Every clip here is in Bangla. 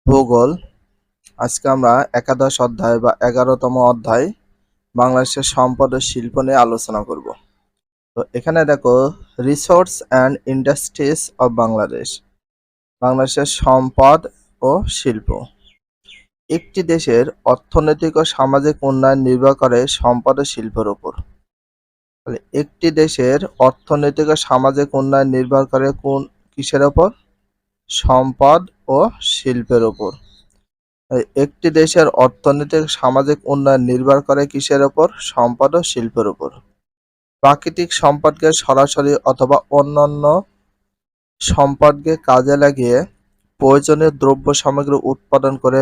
ভূগোল। আজকে আমরা একাদশ অধ্যায় বা 11তম অধ্যায় বাংলাদেশের সম্পদ ও শিল্প নিয়ে আলোচনা করব। তো এখানে দেখো, resource and industries of Bangladesh, বাংলাদেশের সম্পদ ও শিল্প। একটি দেশের অর্থনৈতিক ও সামাজিক উন্নয়ন নির্ভর করে সম্পদ ও শিল্পের উপর। একটি দেশের অর্থনৈতিক ও সামাজিক উন্নয়ন নির্ভর করে কিসের উপর? সম্পদ ও শিল্পের উপর। একটি দেশের অর্থনৈতিক সামাজিক উন্নয়ন নির্ভর করে কিসের উপর? সম্পদ ও শিল্পের উপর। প্রাকৃতিক সম্পদকে সরাসরি অথবা অন্যান্য সম্পদকে কাজে লাগিয়ে প্রয়োজনীয় দ্রব্য সামগ্রী উৎপাদন করে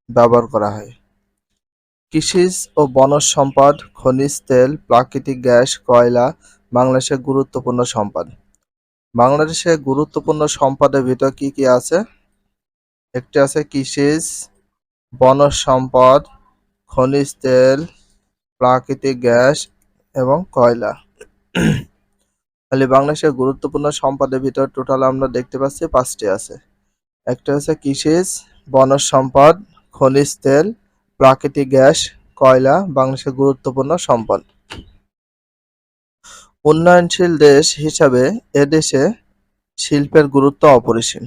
ব্যবহার করা হয়। কৃষিজ ও বনজ সম্পদ, খনিজ তেল, প্রাকৃতিক গ্যাস, কয়লা বাংলাদেশের গুরুত্বপূর্ণ সম্পদ। বাংলাদেশের গুরুত্বপূর্ণ সম্পদের ভিতর কি কি আছে? একটি আছে কৃষিজ, বনজ সম্পদ, খনিজ তেল, প্রাকৃতিক গ্যাস এবং কয়লা। তাহলে বাংলাদেশের গুরুত্বপূর্ণ সম্পদের ভিতর টোটাল আমরা দেখতে পাচ্ছি 5টি আছে। একটা হচ্ছে কৃষিজ, বনজ সম্পদ, খনিজ তেল, প্রাকৃতিক গ্যাস, কয়লা বাংলাদেশের গুরুত্বপূর্ণ সম্পদ। উন্নয়নশীল দেশ হিসাবে এদেশে শিল্পের গুরুত্ব অপরিসীম।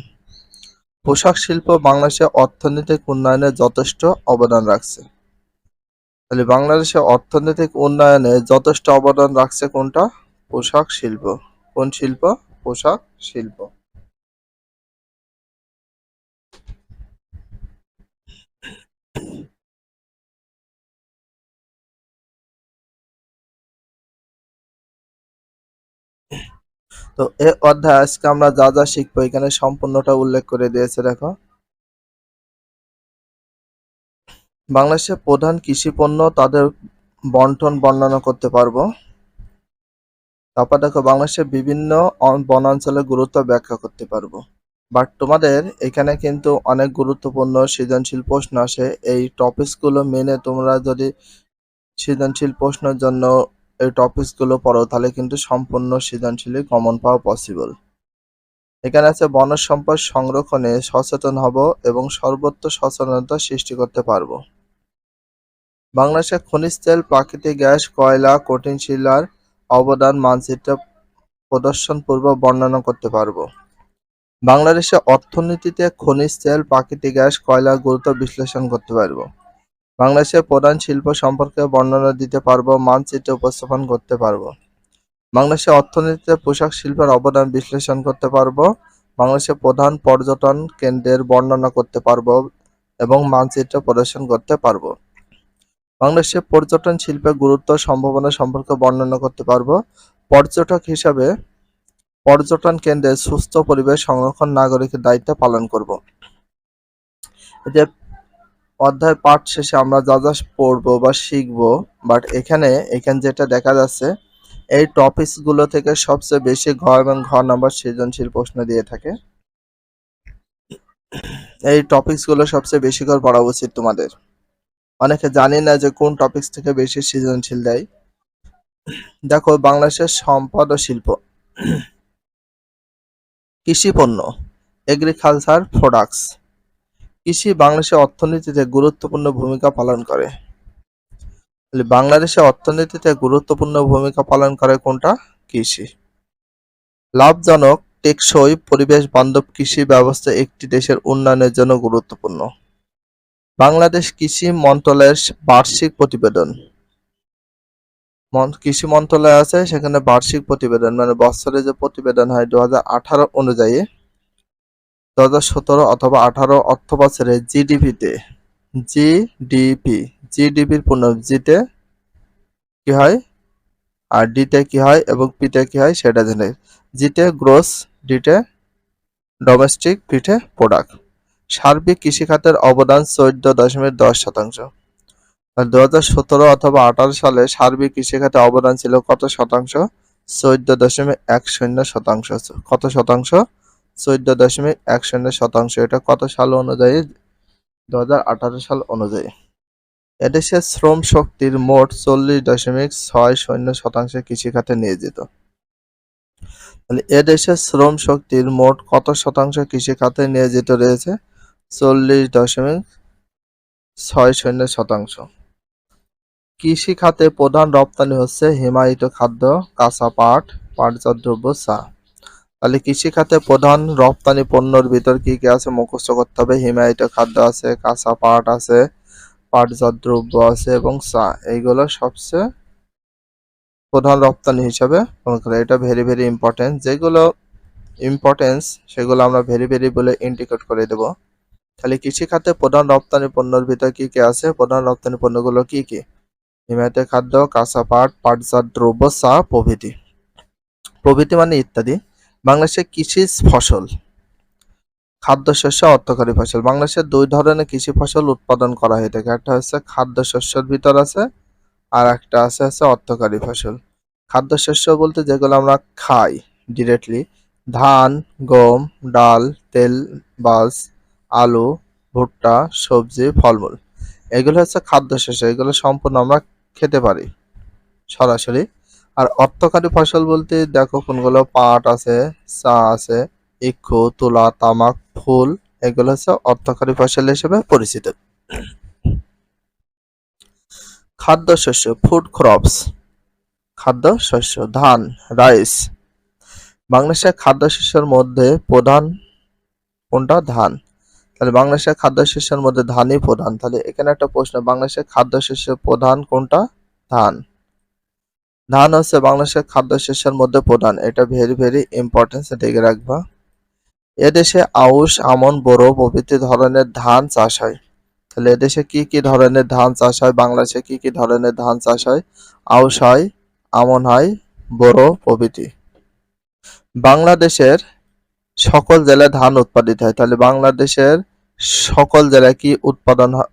পোশাক শিল্প বাংলাদেশের অর্থনৈতিক উন্নয়নে যথেষ্ট অবদান রাখছে। তাহলে বাংলাদেশের অর্থনৈতিক উন্নয়নে যথেষ্ট অবদান রাখছে কোনটা? পোশাক শিল্প। কোন শিল্প? পোশাক শিল্প। তো এই অধ্যায় আজকে আমরা যা যা শিখবো এখানে সম্পূর্ণটা উল্লেখ করে দিয়েছে। দেখো, বাংলাদেশের প্রধান কৃষি পণ্য, তাদের বন্টন বর্ণনা করতে পারবো। তারপর দেখো, বাংলাদেশের বিভিন্ন বনাঞ্চলের গুরুত্ব ব্যাখ্যা করতে পারবো। বাট তোমাদের এখানে কিন্তু অনেক গুরুত্বপূর্ণ সৃজনশীল প্রশ্ন আসে। এই টপিকসগুলো মেনে তোমরা যদি সৃজনশীল প্রশ্নের জন্য এই টপিকসগুলো পড়ো তাহলে কিন্তু সম্পূর্ণ সৃজনশীলে কমন পাওয়া পসিবল। এখানে আছে বনজ সম্পদ সংরক্ষণে সচেতন হব এবং সর্বত্র সচেতনতা সৃষ্টি করতে পারবো। বাংলাদেশের খনিজ তেল, প্রাকৃতিক গ্যাস, কয়লা, কঠিন শিলার অবদান মানচিত্র প্রদর্শনপূর্বক বর্ণনা করতে পারবো। বাংলাদেশের অর্থনীতিতে খনিজ তেল, প্রাকৃতিক গ্যাস, কয়লার গুরুত্ব বিশ্লেষণ করতে পারবো। বাংলাদেশের প্রধান শিল্প সম্পর্কে বর্ণনা দিতে পারবো, মানচিত্র উপস্থাপন করতে পারবো। বাংলাদেশের অর্থনীতিতে পোশাক শিল্পের অবদান বিশ্লেষণ করতে পারবো। বাংলাদেশের প্রধান পর্যটন কেন্দ্রের বর্ণনা করতে পারবো এবং মানচিত্র প্রদর্শন করতে পারবো। বাংলাদেশের পর্যটন শিল্পের গুরুত্ব সম্ভাবনা সম্পর্কে বর্ণনা করতে পারবো। পর্যটক হিসাবে পর্যটন কেন্দ্রে সুস্থ পরিবেশ সংরক্ষণ নাগরিকের দায়িত্ব পালন করব। যে অধ্যায় পাঠ শেষে আমরা যা যা পড়বো বা শিখবো, বাট এখানে যেটা দেখা যাচ্ছে এই টপিকসগুলো থেকে সবচেয়ে বেশি ঘ এবং ঘ নাম্বার সৃজনশীল প্রশ্ন দিয়ে থাকে। এই টপিকসগুলো সবচেয়ে বেশি করে পড়া উচিত তোমাদের। অনেকে জানি না যে কোন টপিকস থেকে বেশি সৃজনশীল দেয়। দেখো, বাংলাদেশের সম্পদ ও শিল্প। কৃষি পণ্য, এগ্রিকালচার প্রোডাক্টস। কৃষি বাংলাদেশের অর্থনীতিতে গুরুত্বপূর্ণ ভূমিকা পালন করে। বাংলাদেশের অর্থনীতিতে গুরুত্বপূর্ণ ভূমিকা পালন করে কোনটা? কৃষি। লাভজনক, টেকসই, পরিবেশ বান্ধব কৃষি ব্যবস্থা একটি দেশের উন্নয়নের জন্য গুরুত্বপূর্ণ। বাংলাদেশ কৃষি মন্ত্রণালয়ের বার্ষিক প্রতিবেদন। কৃষি মন্ত্রণালয় আছে, সেখানে বার্ষিক প্রতিবেদন মানে বছরে যে প্রতিবেদন হয় 2018 অনুযায়ী 2017 অথবা 18 অর্থ বছরে জিডিপিতে জিডিপির পূর্ণ জিতে কি হয় আর ডিতে কি হয় এবং পিতে কি হয় সেটা জেনে। জিতে গ্রোস, ডিতে ডোমেস্টিক, পিতে প্রোডাক্ট। সার্বিক কৃষিখাতের অবদান 14.10%। 2017 অথবা 18 সালে সার্বিক কৃষিখাতে অবদান ছিল কত শতাংশ? 14.10%। কত শতাংশ? 14.10%। এটা কত সাল অনুযায়ী? 2018 সাল অনুযায়ী। এদেশের শ্রম শক্তির মোট 40.60% কৃষিখাতে নিয়োজিত। তাহলে এদেশের শ্রম শক্তির মোট কত শতাংশ কৃষিখাতে নিয়োজিত রয়েছে? 40.60%। কৃষি খাতে প্রধান রপ্তানি হচ্ছে হিমায়িত খাদ্য, কাঁচা পাট, পাটজাত দ্রব্য, চা। তাহলে কৃষি খাতে প্রধান রপ্তানি পণ্যের ভিতর কি কি আছে মুখস্থ করতে হবে। হিমায়িত খাদ্য আছে, কাঁচা পাট আছে, পাটজাত দ্রব্য আছে এবং চা। এইগুলো সবচেয়ে প্রধান রপ্তানি হিসাবে মনে করে। এটা ভেরি ভেরি ইম্পর্টেন্ট। যেগুলো ইম্পর্টেন্স সেগুলো আমরা ভেরি ভেরি বলে ইন্ডিকেট করে দেব। তাহলে কৃষি খাতে প্রধান রপ্তানি পণ্যের ভিতর কি কি আছে, প্রধান রপ্তানি পণ্যগুলো কি কি। হিমায়িত খাদ্য, কাঁচা পাট, পাটজাত দ্রব্য, চা প্রভৃতি। প্রভৃতি মানে ইত্যাদি। বাংলাদেশের কৃষিজ ফসল, খাদ্যশস্য, অর্থকরী ফসল। বাংলাদেশে দুই ধরনের কৃষি ফসল উৎপাদন করা হয়ে থাকে। একটা হচ্ছে খাদ্যশস্যের ভিতর আছে, আর একটা আছে অর্থকরী ফসল। খাদ্যশস্য বলতে যেগুলো আমরা খাই ডিরেক্টলি, ধান, গম, ডাল, তেল, বাজ, আলু, ভুট্টা, সবজি, ফলমূল, এগুলো হচ্ছে খাদ্যশস্য। এগুলো সম্পূর্ণ আমরা খেতে পারি সরাসরি। আর অর্থকরী ফসল বলতে দেখো কোনগুলো, পাট আছে, চা আছে, ইক্ষু, তুলা, তামাক, ফুল, এগুলো হচ্ছে অর্থকরী ফসল হিসেবে পরিচিত। খাদ্যশস্য, ফুড ক্রপস, খাদ্যশস্য, ধান, রাইস। বাংলাদেশের খাদ্যশস্যের মধ্যে প্রধান কোনটা, ধান। তাহলে বাংলাদেশের খাদ্যশস্যের মধ্যে ধানই প্রধান। তাহলে এখানে একটা প্রশ্ন, বাংলাদেশের খাদ্যশস্যের প্রধান কোনটা, ধান। ধান হচ্ছে বাংলাদেশের খাদ্যশস্যের মধ্যে প্রধান। এটা ভেরি ভেরি ইম্পর্টেন্স, দেখে রাখবা। এদেশে আউশ, আমন, বোরো প্রভৃতি ধরনের ধান চাষ হয়। তাহলে এদেশে কি কি ধরনের ধান চাষ হয়, বাংলাদেশে কি কি ধরনের ধান চাষ হয়। আউশ হয়, আমন হয়, বোরো প্রভৃতি। বাংলাদেশের সকল জেলায় ধান উৎপাদিত হয়। তাহলে বাংলাদেশের সকল জেলায় কি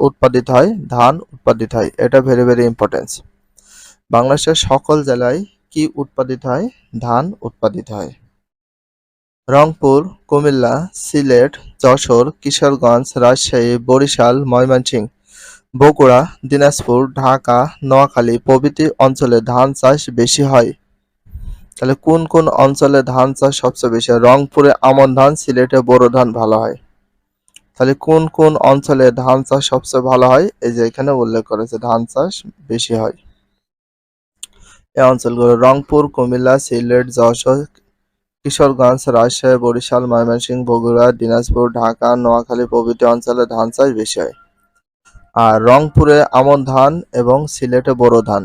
উৎপাদিত হয়, ধান উৎপাদিত হয়। এটা ভেরি ভেরি ইম্পর্টেন্স। বাংলাদেশের সকল জেলায় কি উৎপাদিত হয়, ধান উৎপাদিত হয়। রংপুর, কুমিল্লা, সিলেট, যশোর, কিশোরগঞ্জ, রাজশাহী, বরিশাল, ময়মনসিংহ, বগুড়া, দিনাজপুর, ঢাকা, নোয়াখালী প্রভৃতি অঞ্চলে ধান চাষ বেশি হয়। তাহলে কোন কোন অঞ্চলে ধান চাষ সবচেয়ে বেশি হয়। রংপুরে আমন ধান, সিলেটে বোরো ধান ভালো হয়। তাহলে কোন কোন অঞ্চলে ধান চাষ সবচেয়ে ভালো হয়, এই যে এখানে উল্লেখ করেছে ধান চাষ বেশি হয়। এই অঞ্চলগুলো রংপুর, কুমিল্লা, সিলেট, যশোর, কিশোরগঞ্জ, রাজশাহী, বরিশাল, ময়মনসিংহ, বগুড়া, দিনাজপুর, ঢাকা, নোয়াখালী প্রভৃতি অঞ্চলে ধান চাষ বেশি হয়। আর রংপুরে আমন ধান এবং সিলেটে বোরো ধান।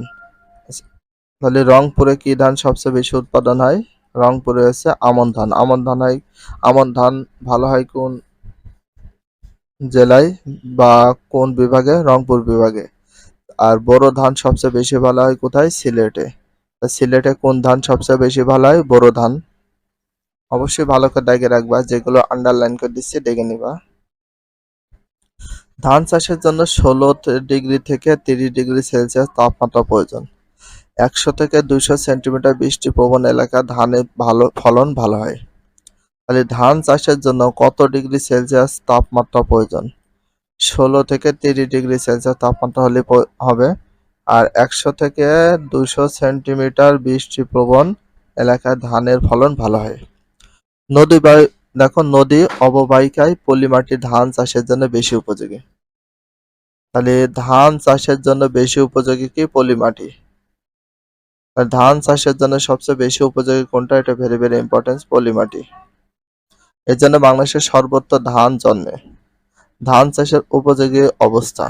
তাহলে রংপুরে কি ধান সবচেয়ে বেশি উৎপাদন হয়, রংপুরে হচ্ছে আমন ধান। আমন ধান ভালো হয় কোন জেলায় বা কোন বিভাগে, রংপুর বিভাগে। আর বোরো ধান সবচেয়ে বেশি ভালো হয় কোথায়, সিলেটে। সিলেটে কোন ধান সবচেয়ে বেশি ভালো হয়, বোরো ধান। অবশ্যই ভালো করে দেখে রাখবা, যেগুলো আন্ডারলাইন করে দিচ্ছি দেখে নিবা। ধান চাষের জন্য 16 ডিগ্রি থেকে 30 ডিগ্রি সেলসিয়াস তাপমাত্রা প্রয়োজন। 100 থেকে 200 সেন্টিমিটার বৃষ্টিপ্রবণ এলাকা ধানে ফলন ভালো হয়। তাহলে ধান চাষের জন্য কত ডিগ্রি সেলসিয়াস তাপমাত্রা প্রয়োজন, 16 থেকে 30 ডিগ্রি সেলসিয়াস তাপমাত্রা হলে হবে। আর 100 থেকে 200 সেন্টিমিটার বৃষ্টিপ্রবণ এলাকায় ধানের ফলন ভালো হয়। নদী অববাহিকায় পলি মাটি ধান চাষের জন্য বেশি উপযোগী। তাহলে ধান চাষের জন্য বেশি উপযোগী কি, পলি মাটি। আর ধান চাষের জন্য সবচেয়ে বেশি উপযোগী কোনটা, এটা ভেরি ভেরি ইম্পর্টেন্স, পলি মাটি। এর জন্য বাংলাদেশের সর্বত্র ধান জন্মে। ধান চাষের উপযোগী অবস্থা,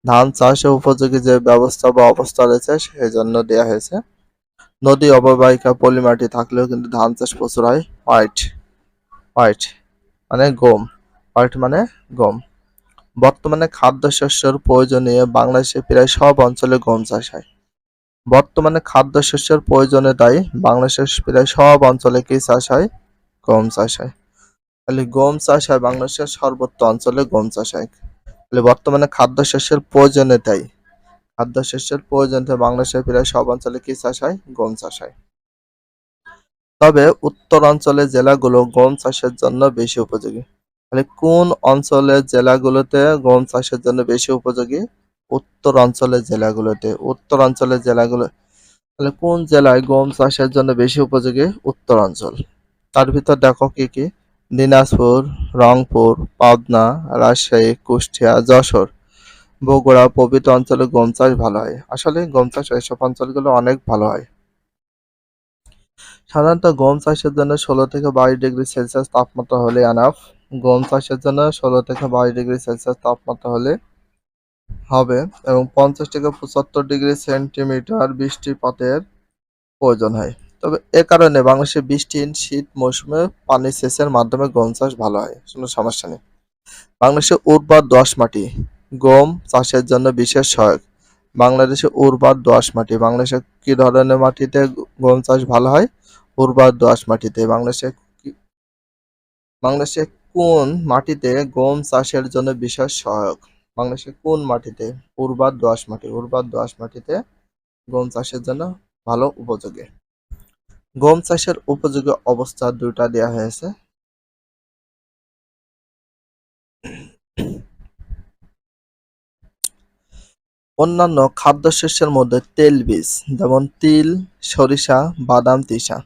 ধান চাষের উপযোগী যে ব্যবস্থা বা অবস্থা রয়েছে সেই জন্য দেয়া হয়েছে। নদী অববাহিকা পলি মাটি থাকলেও কিন্তু ধান চাষ প্রচুর হয়। হোয়াইট মানে গম, হোয়াইট মানে গম। বর্তমানে খাদ্যশস্যের প্রয়োজনীয় বাংলাদেশে প্রায় সব অঞ্চলে গম চাষ হয়। বর্তমানে খাদ্যশস্যের প্রয়োজনীয়তায় বাংলাদেশের প্রায় সব অঞ্চলে কি চাষ হয়, গম চাষ হয়। তাহলে গম চাষ হয় বাংলাদেশের সর্বত্র অঞ্চলে গম চাষ হয়। তাহলে বর্তমানে খাদ্যশস্যের প্রয়োজনীয়তায় বাংলাদেশের প্রায় সব অঞ্চলে কি চাষ হয়, গম চাষ হয়। তবে উত্তরাঞ্চলের জেলাগুলো গম চাষের জন্য বেশি উপযোগী। তাহলে কোন অঞ্চলের জেলাগুলোতে গম চাষের জন্য বেশি উপযোগী, উত্তরাঞ্চলের জেলাগুলো। তাহলে কোন জেলায় গম চাষের জন্য বেশি উপযোগী, উত্তরাঞ্চল। তার ভিতর দেখো কি কি, দিনাজপুর, রংপুর, পাবনা, রাজশাহী, কুষ্টিয়া, যশোর, বগুড়া প্রভৃতি অঞ্চলে গম চাষ ভালো হয়। আসলে গম চাষ এসব অঞ্চলগুলো অনেক ভালো হয়। সাধারণত গম চাষের জন্য 16 থেকে 22 ডিগ্রি সেলসিয়াস তাপমাত্রা হলে আনাফ। গম চাষের জন্য 16 থেকে 22 ডিগ্রি সেলসিয়াস তাপমাত্রা হলে হবে এবং 50 থেকে 75 ডিগ্রি সেন্টিমিটার বৃষ্টিপাতের প্রয়োজন হয়। তবে এ কারণে বাংলাদেশে বৃষ্টিহীন শীত মৌসুমে পানি সেচের মাধ্যমে গম চাষ ভালো হয়, কোনো সমস্যা নেই। বাংলাদেশে উর্বর দোআঁশ মাটি গম চাষের জন্য বিশেষ সহায়ক। বাংলাদেশে উর্বর দোআঁশ মাটি, বাংলাদেশে কি ধরনের মাটিতে গম চাষ ভালো হয়? উর্বর দোআঁশ মাটিতে। বাংলাদেশে কোন মাটিতে গম চাষের জন্য বিশেষ সহায়ক? বাংলাদেশে কোন মাটিতে? উর্বর দোআঁশ মাটি। উর্বর দোআঁশ মাটিতে গম চাষের জন্য ভালো উপযোগী। গম চাষের উপযোগী অবস্থা দুইটা দেয়া হয়েছে। অন্যান্য খাদ্যশস্যের মধ্যে তেলবীজ যেমন তিল, সরিষা, বাদাম, তিসা।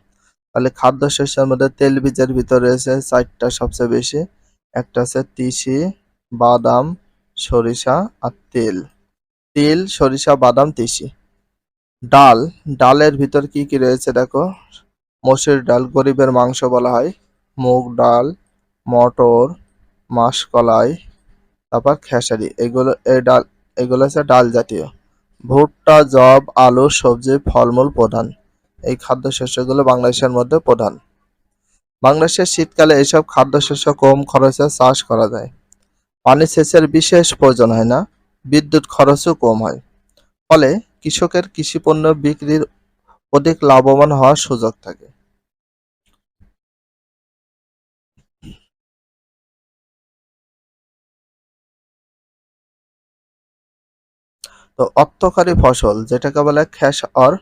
তাহলে খাদ্যশস্যের মধ্যে তেলবীজের ভিতরে রয়েছে 4টা সবচেয়ে বেশি। একটা হচ্ছে তিসি, বাদাম, সরিষা আর তেল। তিল, সরিষা, বাদাম, তিসি। ডাল, ডালের ভিতর কি কি রয়েছে দেখো। মসুর ডাল গরিবের মাংস বলা হয়। মুগ ডাল, মটর, মাসকলাই, তারপর খেসারি, এগুলো হচ্ছে ডাল জাতীয়। ভুট্টা, যব, আলু, সবজি, ফলমূল প্রধান। এই খাদ্যশস্যগুলো বাংলাদেশের মধ্যে প্রধান। বাংলাদেশের শীতকালে এইসব খাদ্যশস্য কম খরচে চাষ করা যায়। পানি সেচের বিশেষ প্রয়োজন হয় না, বিদ্যুৎ খরচও কম হয়। ফলে কৃষকের কৃষিপণ্য বিক্রির অধিক লাভবান হওয়ার সুযোগ থাকে। তো অর্থকরী ফসল যেটাকে বলে cash or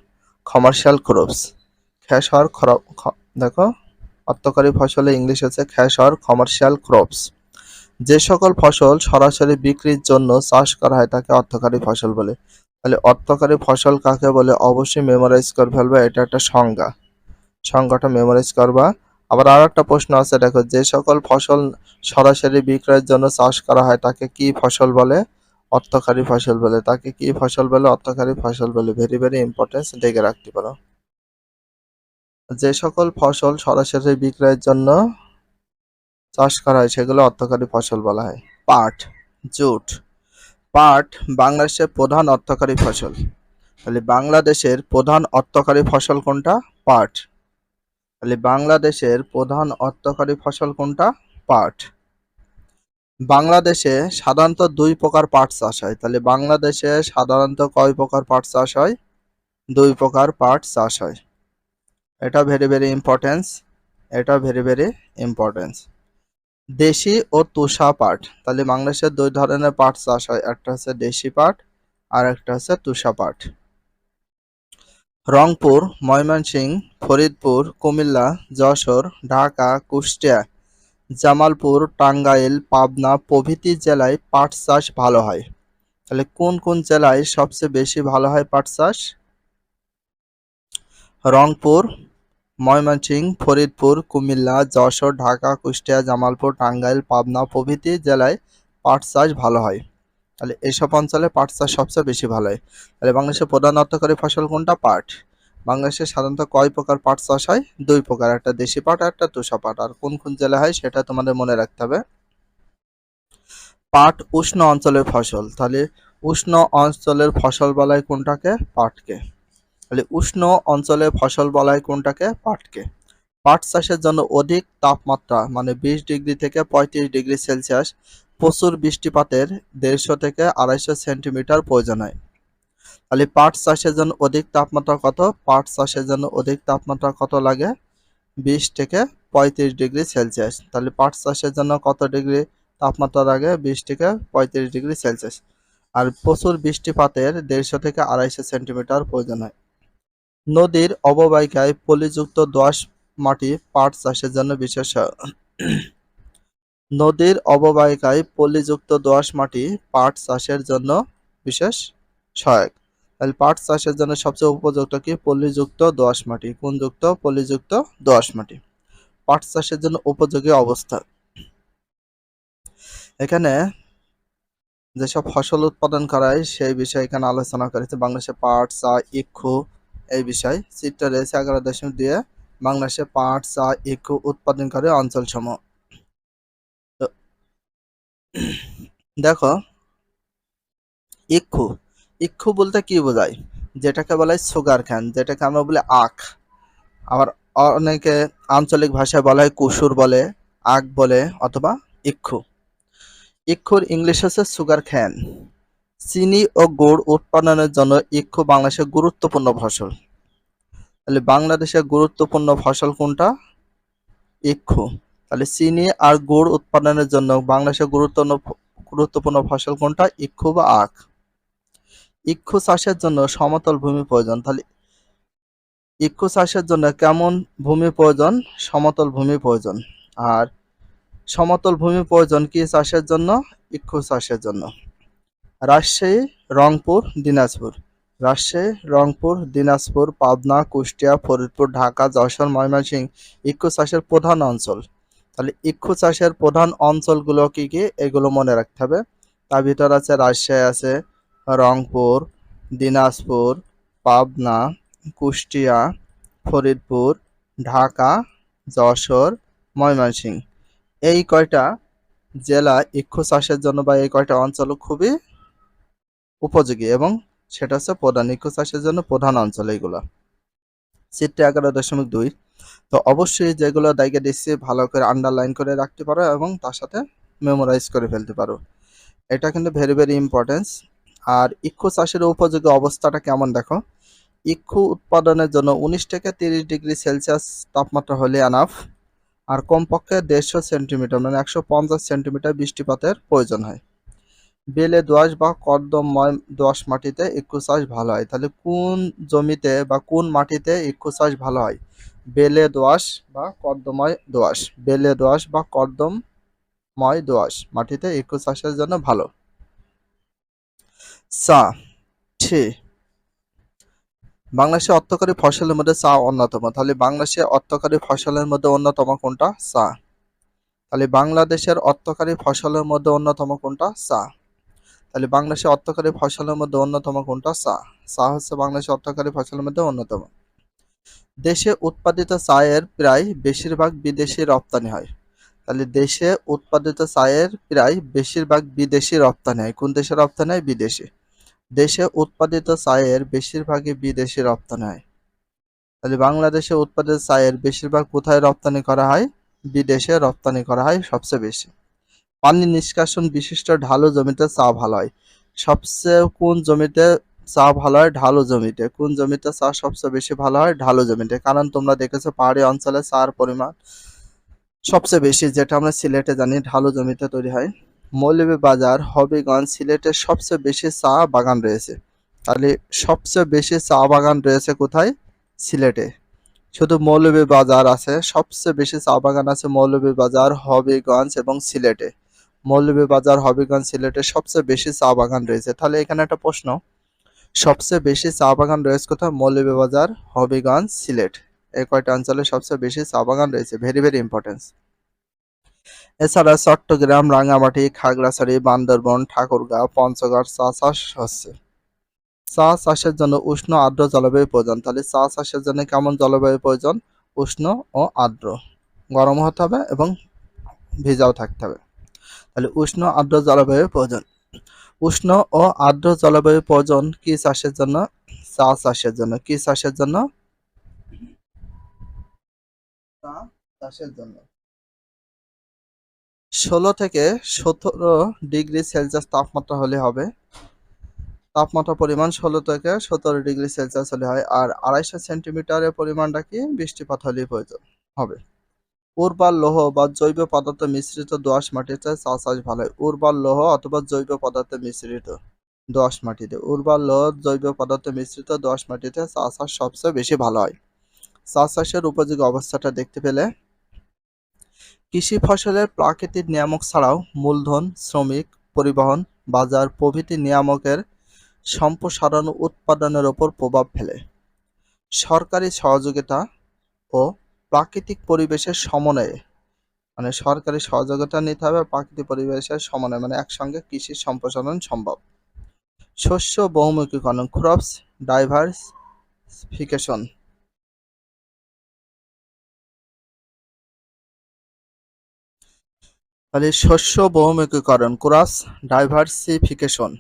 commercial crops. Cash or দেখো, অর্থকরী ফসলে ইংলিশ হচ্ছে ক্যাশ অর কমার্শিয়াল ক্রপস। যে সকল ফসল সরাসরি বিক্রির জন্য চাষ করা হয় তাকে অর্থকরী ফসল বলে। তাহলে অর্থকরী ফসল কাকে বলে অবশ্যই মেমোরাইজ করে ফেলবে, এটা একটা সংজ্ঞা। সংজ্ঞাটা মেমোরাইজ করবা। আবার আর একটা প্রশ্ন আছে দেখো, যে সকল ফসল সরাসরি বিক্রয়ের জন্য চাষ করা হয় তাকে কি ফসল বলে? অর্থকরী ফসল বলে। তাকে কি ফসল বলে? অর্থকরী ফসল বলে। ভেরি ভেরি ইম্পর্টেন্স, দেখে রাখতে পারো। যে সকল ফসল সরাসরি বিক্রয়ের জন্য চাষ করা হয় সেগুলো অর্থকরী ফসল বলা হয়। পাট, জুট। পাট বাংলাদেশের প্রধান অর্থকরী ফসল। তাহলে বাংলাদেশের প্রধান অর্থকরী ফসল কোনটা? পাট। তাহলে বাংলাদেশের প্রধান অর্থকরী ফসল কোনটা? পাট। বাংলাদেশে সাধারণত 2 প্রকার পাট চাষ হয়। তাহলে বাংলাদেশে সাধারণত কয় প্রকার পাট চাষ হয়? 2 প্রকার পাট চাষ হয়। এটা ভেরি ভেরি ইম্পর্টেন্স। এটা ভেরি ভেরি ইম্পর্টেন্স। দেশি ও তোষা পাট। তাহলে বাংলাদেশে 2 ধরনের পাট চাষ হয়, একটা হচ্ছে দেশি পাট আর একটা হচ্ছে তোষা পাট। রংপুর, ময়মনসিংহ, ফরিদপুর, কুমিল্লা, যশোর, ঢাকা, কুষ্টিয়া, জামালপুর, টাঙ্গাইল, পাবনা প্রভৃতি জেলায় পাট চাষ ভালো হয়। তাহলে কোন কোন জেলায় সবচেয়ে বেশি ভালো হয় পাট চাষ? রংপুর, ময়মনসিংহ, ফরিদপুর, কুমিল্লা, যশোর, ঢাকা, কুষ্টিয়া, জামালপুর, টাঙ্গাইল, পাবনা প্রভৃতি জেলায় পাট চাষ ভালো হয়। তাহলে এইসব অঞ্চলে পাট চাষ সবচেয়ে বেশি ভালো হয়। তাহলে বাংলাদেশের প্রধান অর্থকরী ফসল কোনটা? পাট। বাংলাদেশে সাধারণত কয় প্রকার পাট চাষ হয়? 2 প্রকার, একটা দেশি পাট আর একটা তোষা পাট। আর কোন কোন জেলায় হয় সেটা তোমাদের মনে রাখতে হবে। পাট উষ্ণ অঞ্চলের ফসল। তাহলে উষ্ণ অঞ্চলের ফসল বলা হয় কোনটাকে? পাটকে। তাহলে উষ্ণ অঞ্চলের ফসল বলা হয় কোনটাকে? পাটকে। পাট চাষের জন্য অধিক তাপমাত্রা মানে 20 ডিগ্রি থেকে 35 ডিগ্রি সেলসিয়াস, প্রচুর বৃষ্টিপাতের 150 থেকে 250 সেন্টিমিটার প্রয়োজন হয়। তাহলে পাট চাষের জন্য অধিক তাপমাত্রা কত? পাট চাষের জন্য অধিক তাপমাত্রা কত লাগে? 20 থেকে 35 ডিগ্রি সেলসিয়াস। তাহলে পাট চাষের জন্য কত ডিগ্রি তাপমাত্রা লাগে? 20 থেকে 35 ডিগ্রি সেলসিয়াস। আর প্রচুর বৃষ্টিপাতের 150 থেকে 250 সেন্টিমিটার প্রয়োজন হয়। নদীর অববাহিকায় পলিযুক্ত দোআঁশ মাটি পাট চাষের জন্য বিশেষ সহায়ক। নদীর অববাহিকায় পলিযুক্ত দোআঁশ মাটি পাট চাষের জন্য বিশেষ সহায়ক। তাহলে পাট চাষের জন্য সবচেয়ে উপযুক্ত কি? পলিযুক্ত দোআঁশ মাটি। কোন যুক্ত? পলিযুক্ত দোআঁশ মাটি। পাট চাষের জন্য উপযোগী অবস্থা। এখানে যেসব ফসল উৎপাদন করা হয় সেই বিষয়ে এখানে আলোচনা করেছে। বাংলাদেশে পাট, চা, ইক্ষু এই বিষয় চিত্র রয়েছে 11.2 বাংলাদেশে পাট, চা, ইক্ষু উৎপাদনকারী অঞ্চলসমূহ। তো দেখো ইক্ষু ইক্ষু বলতে কি বোঝায়? যেটাকে বলা হয় সুগার ক্যান, যেটাকে আমরা বলি আখ। আবার অনেকে আঞ্চলিক ভাষায় বলা হয় কুসুর বলে, আখ বলে অথবা ইক্ষু। ইক্ষুর ইংলিশ হচ্ছে সুগার ক্যান। চিনি ও গুড় উৎপাদনের জন্য ইক্ষু বাংলাদেশের গুরুত্বপূর্ণ ফসল। তাহলে বাংলাদেশের গুরুত্বপূর্ণ ফসল কোনটা? ইক্ষু। তাহলে চিনি আর গুড় উৎপাদনের জন্য বাংলাদেশের গুরুত্বপূর্ণ ফসল কোনটা? ইক্ষু বা আখ। ইক্ষু চাষের জন্য সমতল ভূমি প্রয়োজন। তাহলে ইক্ষু চাষের জন্য কেমন ভূমি প্রয়োজন? সমতল ভূমি প্রয়োজন। আর সমতল ভূমি প্রয়োজন কি চাষের জন্য? ইক্ষু চাষের জন্য। রাজশাহী, রংপুর, দিনাজপুর। রাজশাহী, রংপুর, দিনাজপুর, পাবনা, কুষ্টিয়া, ফরিদপুর, ঢাকা, যশোর, ময়মনসিংহ ইক্ষু চাষের প্রধান অঞ্চল। তাহলে ইক্ষু চাষের প্রধান অঞ্চলগুলো কি কি? এগুলো মনে রাখতে হবে। তার ভিতর আছে রাজশাহী আছে, রংপুর, দিনাজপুর, পাবনা, কুষ্টিয়া, ফরিদপুর, ঢাকা, যশোর, ময়মনসিংহ। এই কয়টা জেলা ইক্ষু চাষের জন্য বা এই কয়টা অঞ্চল খুবই উপযোগী এবং সেটা হচ্ছে প্রধান ইক্ষু চাষের জন্য প্রধান অঞ্চল এইগুলো। চিত্র 11.2। তো অবশ্যই যেগুলো দাগে দিচ্ছি ভালো করে আন্ডারলাইন করে রাখতে পারো এবং তার সাথে মেমোরাইজ করে ফেলতে পারো। এটা কিন্তু ভেরি ভেরি ইম্পর্টেন্স। আর ইক্ষু চাষের উপযোগী অবস্থাটা কেমন দেখো। ইক্ষু উৎপাদনের জন্য 19 থেকে 30 ডিগ্রি সেলসিয়াস তাপমাত্রা হলে আনাফ। আর কমপক্ষে 150 সেন্টিমিটার মানে 150 সেন্টিমিটার বৃষ্টিপাতের প্রয়োজন হয়। বেলে দোআঁশ বা কর্দমময় দোআঁশ মাটিতে ইক্ষু চাষ ভালো হয়। তাহলে কোন জমিতে বা কোন মাটিতে ইক্ষু চাষ ভালো হয়? বেলে দোআঁশ বা কর্দময় দোআঁশ। বেলে দোআঁশ বা কর্দমময় দোআঁশ মাটিতে ইক্ষু চাষের জন্য ভালো। চা, টি। বাংলাদেশের অর্থকরী ফসলের মধ্যে চা অন্যতম। তাহলে বাংলাদেশের অর্থকরী ফসলের মধ্যে অন্যতম কোনটা? চা। তাহলে বাংলাদেশের অর্থকরী ফসলের মধ্যে অন্যতম কোনটা? চা। তাহলে বাংলাদেশের অর্থকরী ফসলের মধ্যে অন্যতম কোনটা? চা। চা হচ্ছে বাংলাদেশের অর্থকরী ফসলের মধ্যে অন্যতম। দেশে উৎপাদিত চায়ের প্রায় বেশিরভাগ বিদেশি রপ্তানি হয়। তাহলে দেশে উৎপাদিত চায়ের প্রায় বেশিরভাগ বিদেশি রপ্তানি হয়। কোন দেশে রপ্তানি হয়? বিদেশে। দেশে উৎপাদিত চায়ের বেশিরভাগই বিদেশি রপ্তানি হয়। তাহলে বাংলাদেশে উৎপাদিত চায়ের বেশিরভাগ কোথায় রপ্তানি করা হয়? বিদেশে রপ্তানি করা হয় সবচেয়ে বেশি। পানি নিষ্কাশন বিশিষ্ট ঢালু জমিতে চা ভালো হয়। সবচেয়ে কোন জমিতে চা ভালো হয়? ঢালু জমিতে। কোন জমিতে চা সবচেয়ে বেশি ভালো হয়? ঢালু জমিতে। কারণ তোমরা দেখেছো পাহাড়ি অঞ্চলে চার পরিমাণ সবচেয়ে বেশি, যেটা আমরা সিলেটে জানি ঢালু জমিতে তৈরি হয়। মৌলভীবাজার, হবিগঞ্জ, সিলেটের সবচেয়ে বেশি চা বাগান রয়েছে। তাহলে সবচেয়ে বেশি চা বাগান রয়েছে কোথায়? সিলেটে। শুধু মৌলভীবাজার আছে, সবচেয়ে বেশি চা বাগান আছে মৌলভীবাজার, হবিগঞ্জ এবং সিলেটে। মৌলভীবাজার, হবিগঞ্জ, সিলেটে সবচেয়ে বেশি চা বাগান রয়েছে। তাহলে এখানে একটা প্রশ্ন, সবচেয়ে বেশি চা বাগান রয়েছে কোথায়? মৌলভীবাজার, হবিগঞ্জ, সিলেট। এই কয়টা অঞ্চলে সবচেয়ে বেশি চা বাগান রয়েছে। Very very importance. এছাড়া চট্টগ্রাম, রাঙ্গামাটি, খাগড়াছড়ি, বান্দরবন, ঠাকুরগাঁও, পঞ্চগড় চা চাষ হচ্ছে। চা চাষের জন্য উষ্ণ আর্দ্র জলবায়ু প্রয়োজন। তাহলে চা চাষের জন্য কেমন জলবায়ু প্রয়োজন? উষ্ণ ও আর্দ্র। গরম হতে হবে এবং ভেজাও থাকতে হবে। তাহলে উষ্ণ আর্দ্র জলবায়ু প্রয়োজন। উষ্ণ ও আর্দ্র জলবায়ু প্রয়োজন কি চাষের জন্য? চা চাষের জন্য। কি চাষের জন্য? চা চাষের জন্য। 16 থেকে 17 ডিগ্রি সেলসিয়াস তাপমাত্রা হলে হবে। তাপমাত্রা পরিমাণ 16 থেকে 17 ডিগ্রি সেলসিয়াস হলে হয়। আর 250 সেন্টিমিটারের পরিমাণটা কি? বৃষ্টিপাত হলেই প্রয়োজন হবে। উর্বর লৌহ বা জৈব পদার্থ মিশ্রিত দোআঁশ মাটিতে চা চাষ ভালো হয়। উর্বর লৌহ অথবা জৈব পদার্থ মিশ্রিত দোআঁশ মাটিতে। উর্বর লৌহ জৈব পদার্থ মিশ্রিত দোআঁশ মাটিতে চা চাষ সবচেয়ে বেশি ভালো হয়। চা চাষের উপযোগী অবস্থাটা দেখতে পেলে, কৃষি ফসলের প্রাকৃতিক নিয়ামক ছাড়াও মূলধন, শ্রমিক, পরিবহন, বাজার প্রভৃতি নিয়ামকের সম্প্রসারণ উৎপাদনের উপর প্রভাব ফেলে। সরকারি সহযোগিতা ও প্রাকৃতিক পরিবেশের সমন্বয়ে, মানে সরকারি সহযোগিতা নিতে হবে, প্রাকৃতিক পরিবেশের সমন্বয়ে, মানে একসঙ্গে কৃষির সম্প্রসারণ সম্ভব। শস্য বহুমুখীকরণ, ক্রপস ডাইভার্সিফিকেশন। তাহলে শস্য বহুমুখীকরণ, ক্রস ডাইভার্সিফিকেশন।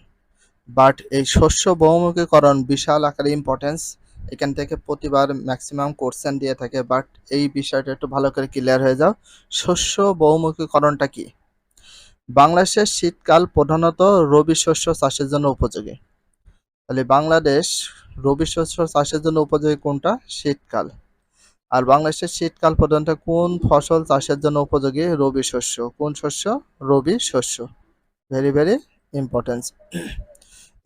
বাট এই শস্য বহুমুখীকরণ বিশাল আকারে ইম্পর্টেন্স, এখান থেকে প্রতিবার ম্যাক্সিমাম কোশ্চেন দিয়ে থাকে, বাট এই বিষয়টা একটু ভালো করে ক্লিয়ার হয়ে যাও। শস্য বহুমুখীকরণটা কি? বাংলাদেশের শীতকাল প্রধানত রবি শস্য চাষের জন্য উপযোগী। তাহলে বাংলাদেশ রবি শস্য চাষের জন্য উপযোগী কোনটা? শীতকাল। আর বাংলাদেশের শীতকাল প্রধানত কোন ফসল চাষের জন্য উপযোগী? রবি শস্য। কোন শস্য? রবি শস্য। Very very important.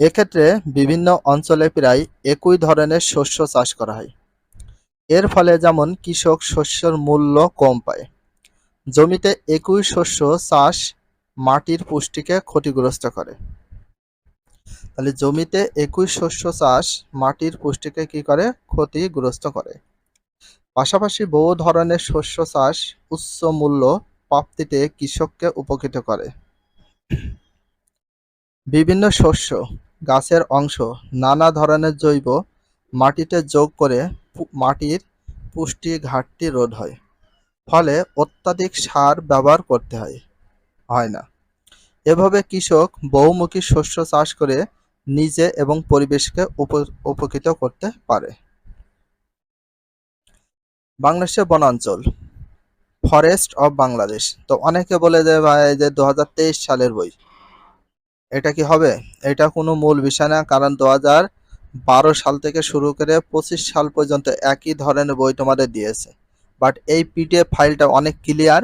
এক্ষেত্রে বিভিন্ন অঞ্চলে প্রায় একই ধরনের শস্য চাষ করা হয়। এর ফলে যেমন কৃষক শস্যের মূল্য কম পায়। জমিতে একই শস্য চাষ মাটির পুষ্টিকে ক্ষতিগ্রস্ত করে। তাহলে জমিতে একই শস্য চাষ মাটির পুষ্টিকে কি করে? ক্ষতিগ্রস্ত করে। পাশাপাশি বহু ধরনের শস্য চাষ উচ্চ মূল্য প্রাপ্তিতে কৃষককে উপকৃত করে। বিভিন্ন শস্য গাছের অংশ নানা ধরনের জৈব মাটিতে যোগ করে মাটির পুষ্টি ঘাটতি রোধ হয়। ফলে অত্যাধিক সার ব্যবহার করতে হয় না। এভাবে কৃষক বহুমুখী শস্য চাষ করে নিজে এবং পরিবেশকে উপকৃত করতে পারে। বাংলাদেশের বনাঞ্চল, ফরেস্ট অফ বাংলাদেশ। তো অনেকে বলে যে ভাই যে 2023 সালের বই, এটা কি হবে? এটা কোনো মূল বিষয় না, কারণ 2012 সাল থেকে শুরু করে 25 সাল পর্যন্ত একই ধরনের বই তোমাদের দিয়েছে। বাট এই পিডিএফ ফাইলটা অনেক ক্লিয়ার,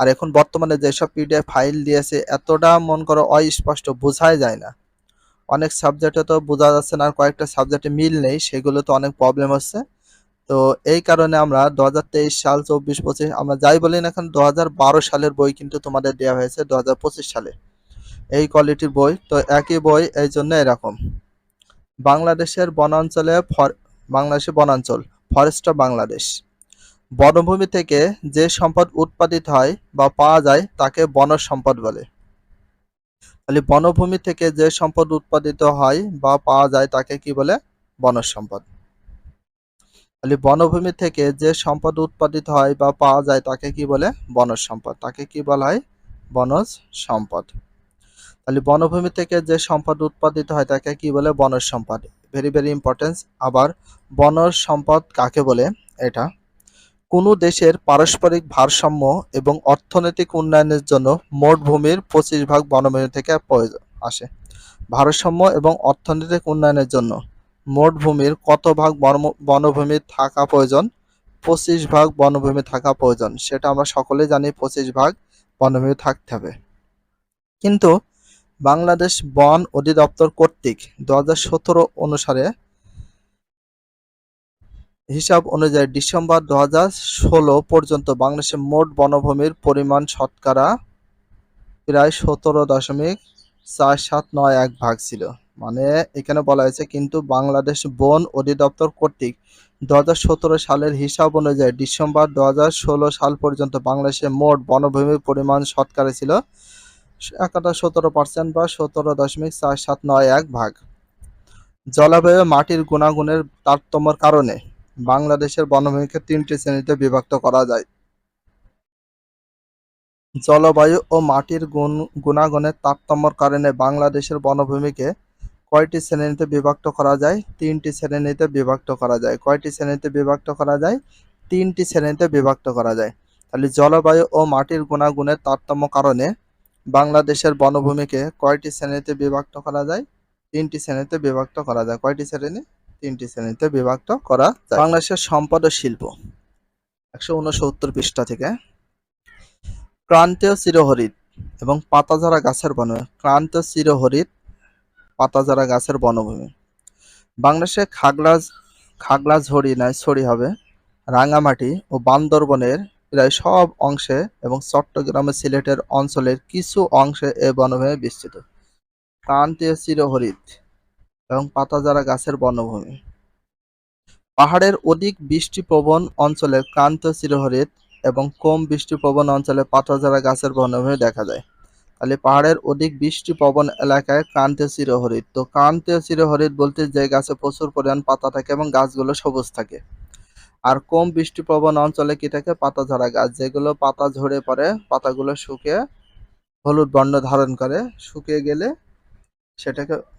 আর এখন বর্তমানে যেসব পিডিএফ ফাইল দিয়েছে এতটা মন করো অস্পষ্ট, বোঝাই যায় না। অনেক সাবজেক্টে তো বোঝা যাচ্ছে না, আর কয়েকটা সাবজেক্টে মিল নেই, সেগুলো তো অনেক প্রবলেম হচ্ছে। তো এই কারণে আমরা 2023 সাল 24-25 আমরা যাই বলি না এখন, 2012 সালের বই কিন্তু তোমাদের দেওয়া হয়েছে 2025 সালে, এই কোয়ালিটির বই। তো একই বই, এই জন্য এরকম। বাংলাদেশের বনাঞ্চল, ফরেস্ট অফ বাংলাদেশ। বনভূমি থেকে যে সম্পদ উৎপাদিত হয় বা পাওয়া যায় তাকে বনজ সম্পদ বলে। তাহলে বনভূমি থেকে যে সম্পদ উৎপাদিত হয় বা পাওয়া যায় তাকে কি বলে? বনজ সম্পদ। তাহলে বনভূমি থেকে যে সম্পদ উৎপাদিত হয় বা পাওয়া যায় তাকে কি বলে? বনজ সম্পদ। তাকে কি বলা হয়? বনজ সম্পদ। তাহলে বনভূমি থেকে যে সম্পদ উৎপাদিত হয় তাকে কি বলে? বনজ সম্পদ। Very very importance. আবার বনজ সম্পদ কাকে বলে? এটা কোনো দেশের পারস্পরিক ভারসাম্য এবং অর্থনৈতিক উন্নয়নের জন্য মোট ভূমির 25 ভাগ বনভূমি থেকে আসে। ভারসাম্য এবং অর্থনৈতিক উন্নয়নের জন্য মোট ভূমির কত ভাগ বনভূমি থাকা প্রয়োজন? 25 ভাগ বনভূমি থাকা প্রয়োজন। সেটা আমরা সকলেই জানি, 25 ভাগ বনভূমি থাকতে হবে। কিন্তু বাংলাদেশ বন অধিদপ্তর কর্তৃক 2017 অনুসারে হিসাব অনুযায়ী ডিসেম্বর 2016 পর্যন্ত বাংলাদেশের মোট বনভূমির পরিমাণ শতকরা প্রায় 17.4791 ভাগ ছিল। মানে এখানে বলা হয়েছে কিন্তু বাংলাদেশ বন অধিদপ্তর কর্তৃক 2017 সালের হিসাব অনুযায়ী ডিসেম্বর 2016 সাল পর্যন্ত বাংলাদেশের মোট বনভূমির পরিমাণ শতকরা ছিল 17% বা 17.4791 ভাগ। জলবায়ু মাটির গুণাগুণের তারতম্যের কারণে বাংলাদেশের বনভূমিকে 3টি শ্রেণীতে বিভক্ত করা যায়। জলবায়ু ও মাটির গুণাগুণের তারতম্যের কারণে বাংলাদেশের বনভূমিকে কয়টি শ্রেণীতে বিভক্ত করা যায়? 3টি শ্রেণীতে বিভক্ত করা যায়। কয়টি শ্রেণীতে বিভক্ত করা যায়? 3টি শ্রেণীতে বিভক্ত করা যায়। তাহলে জলবায়ু ও মাটির গুণাগুণের তারতম্য কারণে বাংলাদেশের বনভূমিকে কয়টি শ্রেণীতে বিভক্ত করা যায়? 3টি শ্রেণীতে বিভক্ত করা যায়। কয়টি শ্রেণী? 3টি শ্রেণীতে বিভক্ত করা যায়। বাংলাদেশের সম্পদ ও শিল্প, 169 পৃষ্ঠা থেকে। ক্রান্তীয় চিরহরিৎ এবং পাতাঝরা গাছের বনভূমি। ক্রান্তীয় চিরহরিৎ পাতাঝরা গাছের বনভূমি। বাংলাদেশে খাগড়াছড়ি হবে, রাঙ্গামাটি ও বান্দরবনের প্রায় সব অংশে এবং চট্টগ্রামের সিলেটের অঞ্চলের কিছু অংশে এ বনভূমি বিস্তৃত। ক্রান্তীয় চিরহরিৎ এবং পাতাঝরা গাছের বনভূমি। পাহাড়ের অধিক বৃষ্টিপ্রবণ অঞ্চলে ক্রান্তীয় চিরহরিৎ এবং কম বৃষ্টিপ্রবণ অঞ্চলে পাতাঝরা গাছের বনভূমি দেখা যায়। তাহলে পাহাড়ের অধিক বৃষ্টিপ্রবণ এলাকায় ক্রান্তীয় চিরহরিৎ। তো ক্রান্তীয় চিরহরিৎ বলতে যে গাছে প্রচুর পরিমাণ পাতা থাকে এবং গাছগুলো সবুজ থাকে। আর কম বৃষ্টিপ্রবণ অঞ্চলে কি থাকে? পাতাঝরা গাছ, যেগুলো পাতা ঝরে পড়ে, পাতাগুলো শুকিয়ে হলুদ বর্ণ ধারণ করে, শুকিয়ে গেলে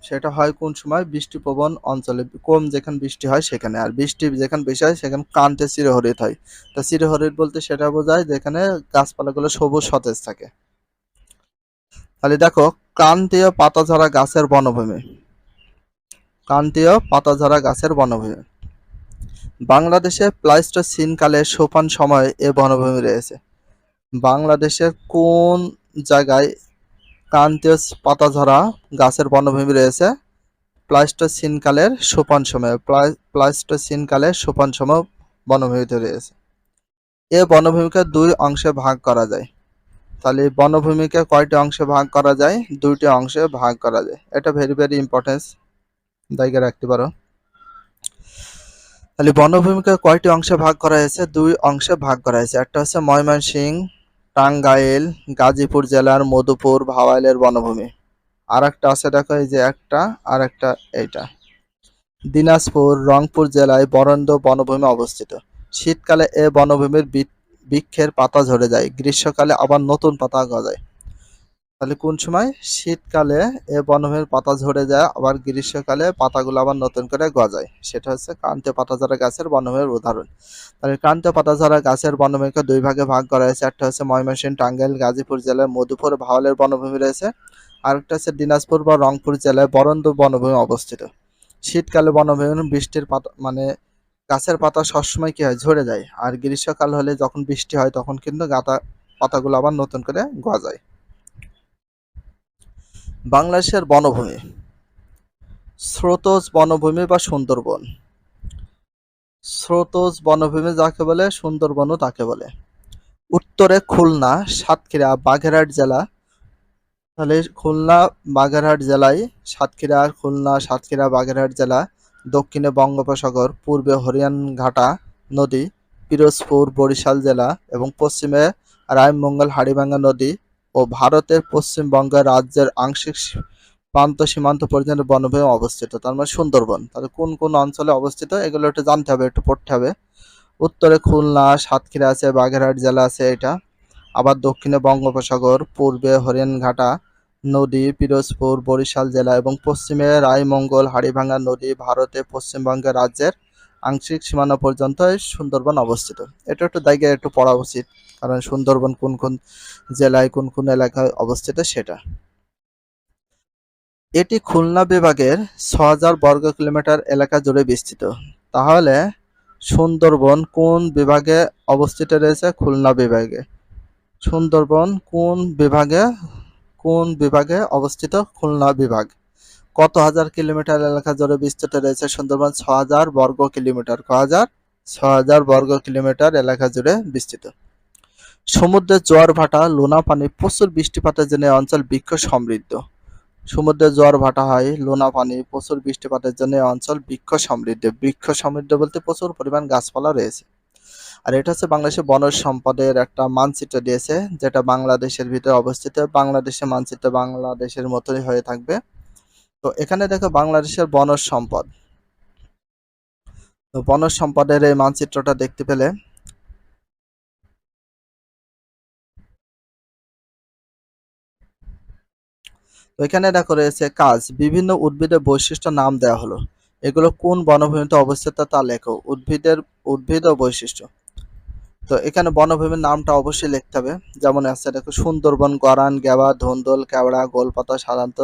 সেটা হয় কোন সময়? বৃষ্টিপ্রবণ অঞ্চলে, কম যেখানে বৃষ্টি হয় সেখানে। আর বৃষ্টি যেখানে বেশি হয় সেখানে ক্রান্তীয় চিরহরিৎ হয়। তা চিরহরিৎ বলতে সেটা বোঝায় যেখানে গাছপালাগুলো সবুজ সতেজ থাকে। তাহলে দেখো, ক্রান্তীয় পাতাঝরা গাছের বনভূমি। ক্রান্তীয় পাতাঝরা গাছের বনভূমি বাংলাদেশে প্লাইস্টোসিন কালের সোপান সময়ে এ বনভূমি রয়েছে। বাংলাদেশের কোন জায়গায় ক্রান্তীয় পাতাঝরা গাছের বনভূমি রয়েছে? প্লাইস্টোসিন কালের সোপান সময়ে। প্লাইস্টোসিন কালের সোপান সময় বনভূমিতে রয়েছে। এ বনভূমিকে দুই অংশে ভাগ করা যায়। তাহলে বনভূমিকে কয়টি অংশে ভাগ করা যায়? দুইটি অংশে ভাগ করা যায়। এটা ভেরি ভেরি ইম্পর্টেন্স, জায়গা রাখতে পারো। তাহলে বনভূমিকে কয়টি অংশে ভাগ করা হয়েছে? দুই অংশে ভাগ করা হয়েছে। একটা হচ্ছে ময়মনসিংহ, টাঙ্গাইল, গাজীপুর জেলার মধুপুর, ভাওয়াইলের বনভূমি। আর একটা আছে, দেখো এই যে একটা, আর একটা এইটা। দিনাজপুর, রংপুর জেলায় বরেন্দ্র বনভূমি অবস্থিত। শীতকালে এ বনভূমির বৃক্ষের পাতা ঝরে যায়, গ্রীষ্মকালে আবার নতুন পাতা গজায়। তাহলে কোন সময়? শীতকালে এ বনভূমির পাতা ঝরে যায়, আবার গ্রীষ্মকালে পাতাগুলো আবার নতুন করে গজায়। সেটা হচ্ছে ক্রান্তীয় পাতাঝরা গাছের বনভূমির উদাহরণ। তাহলে ক্রান্তীয় পাতাঝরা গাছের বনভূমিকে দুই ভাগে ভাগ করা হয়েছে। একটা হচ্ছে ময়মনসিংহ, টাঙ্গাইল, গাজীপুর জেলার মধুপুর, ভাওয়ালের বনভূমি রয়েছে। আরেকটা হচ্ছে দিনাজপুর বা রংপুর জেলায় বরেন্দ্র বনভূমি অবস্থিত। শীতকালে বনভূমি বৃষ্টির পাতা মানে গাছের পাতা সবসময় কি হয়? ঝরে যায়। আর গ্রীষ্মকাল হলে যখন বৃষ্টি হয় তখন কিন্তু পাতাগুলো আবার নতুন করে গজায়। বাংলাদেশের বনভূমি। স্রোতজ বনভূমি বা সুন্দরবন। স্রোতজ বনভূমি যাকে বলে, সুন্দরবনও তাকে বলে। উত্তরে খুলনা, সাতক্ষীরা, বাগেরহাট জেলা। তাহলে খুলনা, বাগেরহাট জেলায়, খুলনা, সাতক্ষীরা, বাগেরহাট জেলা। দক্ষিণে বঙ্গোপসাগর, পূর্বে হরিয়ানঘাটা নদী, পিরোজপুর, বরিশাল জেলা এবং পশ্চিমে রায়মঙ্গল, হাড়িভাঙ্গা নদী ও ভারতের পশ্চিমবঙ্গ রাজ্যের আংশিক প্রান্ত সীমান্ত পর্যন্ত বনভূমি অবস্থিত। তার মানে সুন্দরবন। তাহলে কোন কোন অঞ্চলে অবস্থিত এগুলো একটু জানতে হবে, একটু পড়তে হবে। উত্তরে খুলনা, সাতক্ষীরা আছে, বাগেরহাট জেলা আছে এটা। আবার দক্ষিণে বঙ্গোপসাগর, পূর্বে হরিয়ানঘাটা নদী, পিরোজপুর, বরিশাল জেলা এবং পশ্চিমে রায়মঙ্গল, হাড়িভাঙ্গা নদী, ভারতে পশ্চিমবঙ্গ রাজ্যের আংশিক সীমানা পর্যন্ত সুন্দরবন অবস্থিত। এটা একটু জায়গায় একটু পড়া উচিত, কারণ সুন্দরবন কোন কোন জেলায়, কোন কোন এলাকায় অবস্থিত সেটা। এটি খুলনা বিভাগের ৬,০০০ বর্গ কিলোমিটার এলাকা জুড়ে বিস্তৃত। তাহলে সুন্দরবন কোন বিভাগে অবস্থিত রয়েছে? খুলনা বিভাগে। সুন্দরবন কোন বিভাগে অবস্থিত? খুলনা বিভাগ। কত হাজার কিলোমিটার এলাকা জুড়ে বিস্তৃত রয়েছে সুন্দরবন? ৬,০০০ বর্গ কিলোমিটার। ৬,০০০ বর্গ কিলোমিটার এলাকা জুড়ে বিস্তৃত। সমুদ্রের জোয়ার ভাটা, লোনা পানি, প্রচুর বৃষ্টিপাতের জন্য এই অঞ্চল বৃক্ষ সমৃদ্ধ। সমুদ্রে জোয়ার ভাটা হয়, লোনা পানি, প্রচুর বৃষ্টিপাতের জন্য এই অঞ্চল বৃক্ষ সমৃদ্ধ। বৃক্ষ সমৃদ্ধ বলতে প্রচুর পরিমাণ গাছপালা রয়েছে। আর এটা হচ্ছে বাংলাদেশের বনজ সম্পদের একটা মানচিত্র দিয়েছে, যেটা বাংলাদেশের ভিতরে অবস্থিত। বাংলাদেশের মানচিত্র বাংলাদেশের মতোই হয়ে থাকবে। তো এখানে দেখো বাংলাদেশের বনজ সম্পদ। তো বনজ সম্পদের এই মানচিত্রটা দেখতে পেলে, তো এখানে দেখো রয়েছে কাজ, বিভিন্ন উদ্ভিদের বৈশিষ্ট্য নাম দেওয়া হলো। এগুলো কোন বনভূমিতে অবস্থিত তা লেখো। উদ্ভিদ ও বৈশিষ্ট্য। তো এখানে বনভূমির নামটা অবশ্যই লিখতে হবে। যেমন আছে দেখো, সুন্দরবন, গরান, গেবা, ধুন্দুল, কেওড়া, গোলপাতা, সাধারণত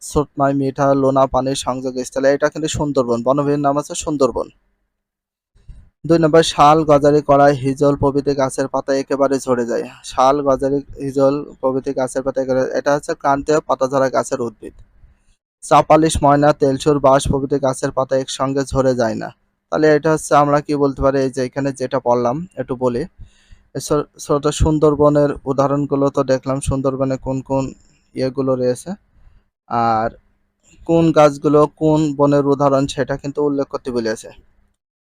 সুটমাই, মিঠা, লোনা পানির সংযোগস্থলে। এটা কিন্তু সুন্দরবন, বনভূমির নাম আছে সুন্দরবন। ২ নম্বর, শাল, গজারি, কড়াই, হিজল প্রভৃতি গাছের পাতা একেবারে ঝরে যায়। শাল, গজারি, হিজল প্রভৃতি গাছের পাতা একেবারে, এটা হচ্ছে ক্রান্তীয় পাতাঝরা গাছের উদ্ভিদ। চাপালিশ, ময়না, তেলসুর, বাঁশ প্রভৃতি গাছের পাতা একসঙ্গে ঝরে যায় না। তাহলে এটা হচ্ছে আমরা কি বলতে পারি? এই যে এখানে যেটা পড়লাম একটু বলি। সুন্দরবনের উদাহরণগুলো তো দেখলাম, সুন্দরবনে কোন কোন ইয়েগুলো রয়েছে, আর কোন গাছগুলো কোন বনের উদাহরণ সেটা কিন্তু উল্লেখ করতে বলেছে।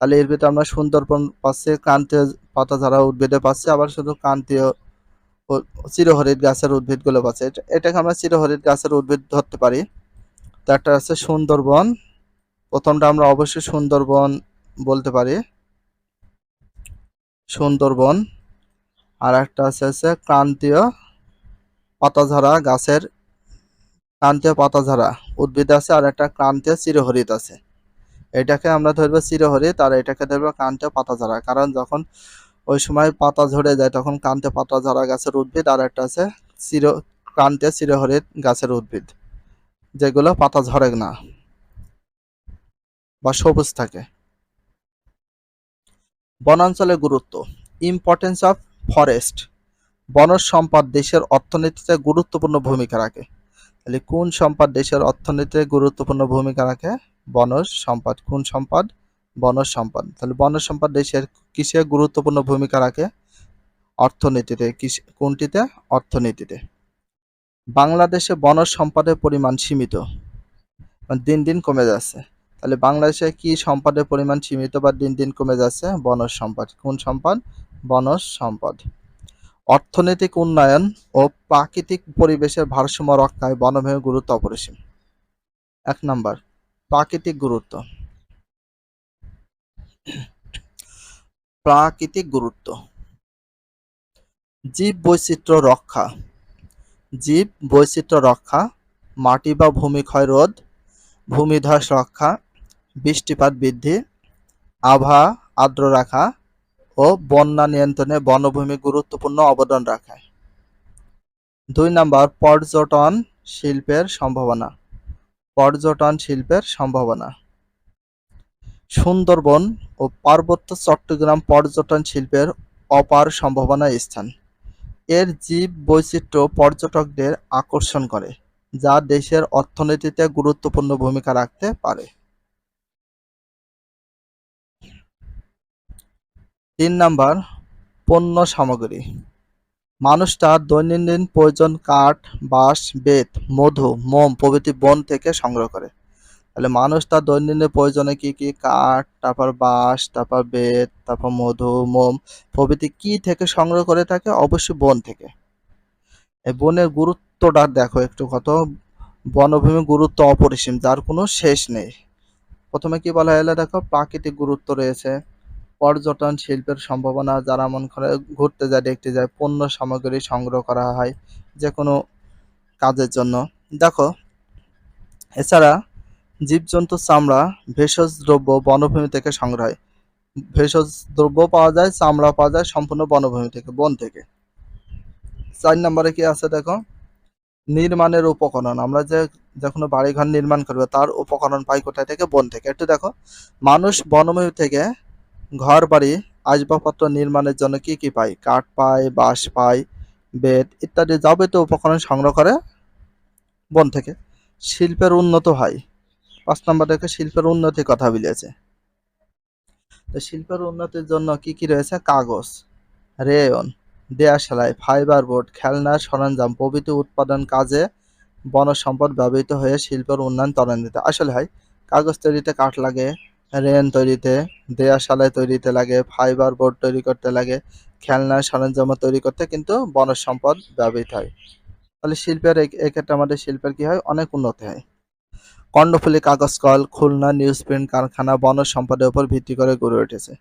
তাহলে এর ভিতরে আমরা সুন্দরবন পাচ্ছি, ক্রান্তীয় পাতাঝরা উদ্ভিদে পাচ্ছি, আবার শুধু ক্রান্তীয় ও চিরহরিৎ গাছের উদ্ভিদগুলো পাচ্ছি। এটাকে আমরা চিরহরিৎ গাছের উদ্ভিদ ধরতে পারি। তো একটা আছে সুন্দরবন, প্রথমটা আমরা অবশ্যই সুন্দরবন বলতে পারি, সুন্দরবন। আর একটা আছে ক্রান্তীয় পাতাঝরা গাছের, ক্রান্তীয় পাতাঝরা উদ্ভিদ আছে, আর একটা ক্রান্তীয় চিরহরিৎ আছে। এটাকে আমরা ধরবো চিরহরিৎ, আর এটাকে ধরবো ক্রান্তীয় পাতাঝরা, কারণ যখন ওই সময় পাতা ঝরে যায় তখন ক্রান্তীয় পাতাঝরা গাছের উদ্ভিদ, আর একটা আছে ক্রান্তীয় চিরহরিৎ গাছের উদ্ভিদ, যেগুলো পাতা ঝরে না বা সবুজ থাকে। বনাঞ্চলের গুরুত্ব, ইম্পর্টেন্স অফ ফরেস্ট। বনজ সম্পদ দেশের অর্থনীতিতে গুরুত্বপূর্ণ ভূমিকা রাখে। তাহলে কোন সম্পদ দেশের অর্থনীতিতে গুরুত্বপূর্ণ ভূমিকা রাখে? বনজ সম্পদ। কোন সম্পদ? বনজ সম্পদ। তাহলে বনজ সম্পদ দেশের কিসে গুরুত্বপূর্ণ ভূমিকা রাখে? অর্থনীতিতে। কোনটিতে? অর্থনীতিতে। বাংলাদেশে বনজ সম্পদের পরিমাণ সীমিত, দিন দিন কমে যাচ্ছে। তাহলে বাংলাদেশে কি সম্পদের পরিমাণ সীমিত বা দিন দিন কমে যাচ্ছে? বনজ সম্পদ। কোন সম্পদ? বনজ সম্পদ। অর্থনৈতিক উন্নয়ন ও প্রাকৃতিক পরিবেশের ভারসাম্য রক্ষায় বনভূমির গুরুত্ব অপরিসীম। 1 নাম্বার প্রাকৃতিক গুরুত্ব। প্রাকৃতিক গুরুত্ব, জীব বৈচিত্র্য রক্ষা। জীব বৈচিত্র্য রক্ষা, মাটি বা ভূমিক্ষয় রোধ, ভূমিধস রক্ষা, বৃষ্টিপাত বৃদ্ধি, আবহাওয়া আর্দ্র রাখা ও বন্যা নিয়ন্ত্রণে বনভূমি গুরুত্বপূর্ণ অবদান রাখে। 2 নাম্বার পর্যটন শিল্পের সম্ভাবনা। পর্যটন শিল্পের সম্ভাবনা, সুন্দরবন ও পার্বত্য চট্টগ্রাম পর্যটন শিল্পের অপার সম্ভাবনার স্থান। এর জীব বৈচিত্র্য পর্যটকদের আকর্ষণ করে, যা দেশের অর্থনীতিতে গুরুত্বপূর্ণ ভূমিকা রাখতে পারে। 3 নাম্বার পণ্য সামগ্রী। মানুষ তার দৈনন্দিন প্রয়োজন কাঠ, বাঁশ, বেত, মধু, মোম প্রভৃতি বন থেকে সংগ্রহ করে। তাহলে মানুষ তার দৈনন্দিন প্রয়োজনে কি কি কাঠ, তারপর বাঁশ, তারপর বেত, তারপর মধু, মোম প্রভৃতি কি থেকে সংগ্রহ করে থাকে? অবশ্যই বন থেকে। এই বনের গুরুত্বটা দেখো একটু কত, বনভূমির গুরুত্ব অপরিসীম, যার কোনো শেষ নেই। প্রথমে কি বলা হলো দেখো, প্রাকৃতিক গুরুত্ব রয়েছে, পর্যটন শিল্পের সম্ভাবনা, যারা মন করে ঘুরতে যায় দেখতে যায়, পণ্য সামগ্রী সংগ্রহ করা হয় যে কোনো কাজের জন্য। দেখো এছাড়া জীবজন্তু চামড়া, ভেষজ দ্রব্য বনভূমি থেকে সংগ্রহ হয়। ভেষজ দ্রব্য পাওয়া যায়, চামড়া পাওয়া যায় সম্পূর্ণ বনভূমি থেকে, বন থেকে। 4 নম্বরে কি আছে দেখো, নির্মাণের উপকরণ। আমরা যে কোনো বাড়িঘর নির্মাণ করবো তার উপকরণ পাই কোথায় থেকে? বন থেকে। একটু দেখো, মানুষ বনভূমি থেকে ঘর বাড়ি আসবাবপত্র নির্মাণের জন্য কি কি পায়? কাঠ পায়, বাঁশ পায়, বেত ইত্যাদি যাবতীয় উপকরণ সংগ্রহ করে বন থেকে। শিল্পের উন্নত হয়। 5 নম্বর দেখে শিল্পের উন্নতির কথা বলেছে। তো শিল্পের উন্নতির জন্য কি কি রয়েছে? কাগজ, রেয়ন, দেয়াশালাই, ফাইবার বোর্ড, খেলনার সরঞ্জাম প্রভৃতি উৎপাদন কাজে বনজ সম্পদ ব্যবহৃত হয়ে শিল্পের উন্নয়ন ত্বরান্বিত। আসলে হয়, কাগজ তৈরিতে কাঠ লাগে, রেয়ন তৈরিতে, দেয়াশালাই তৈরিতে লাগে, ফাইবার বোর্ড তৈরি করতে লাগে, খেলনার সরঞ্জাম তৈরি করতে কিন্তু বনজ সম্পদ ব্যবহৃত হয়। তাহলে শিল্পের এক্ষেত্রে আমাদের শিল্পের কি হয়? অনেক উন্নতি হয়। কর্ণফুলী কাগজ কল, খুলনা নিউজ প্রিন্ট কারখানা বনজ সম্পদের উপর ভিত্তি করে গড়ে উঠেছে।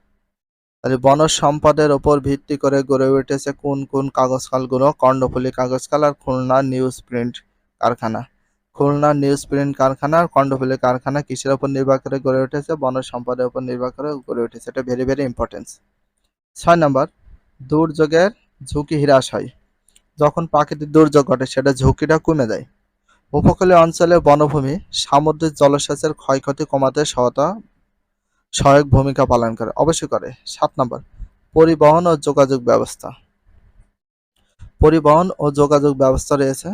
তাহলে বনজ সম্পদের উপর ভিত্তি করে গড়ে উঠেছে কোন কোন কাগজ কলগুলো? কর্ণফুলী কাগজ কল আর খুলনা নিউজ প্রিন্ট কারখানা। খুলনা নিউজ প্রিন্ট কারখানা আর কর্ণফুলী কারখানা কিসের উপর নির্ভর করে গড়ে উঠেছে? বনজ সম্পদের উপর নির্ভর করে গড়ে উঠেছে। এটা ভেরি ভেরি ইম্পর্টেন্স। 6 নম্বর দুর্যোগের ঝুঁকি হ্রাস হয়। যখন প্রাকৃতিক দুর্যোগ ঘটে সেটা ঝুঁকিটা কমে যায়। উপকূলীয় অঞ্চলে বনভূমি সামুদ্রিক জলসেচের ক্ষয়ক্ষতি কমাতে সহায়ক ভূমিকা পালন করে, অবশ্যই করে। 7 নম্বর পরিবহন ও যোগাযোগ ব্যবস্থা। পরিবহন ও যোগাযোগ ব্যবস্থা রয়েছে।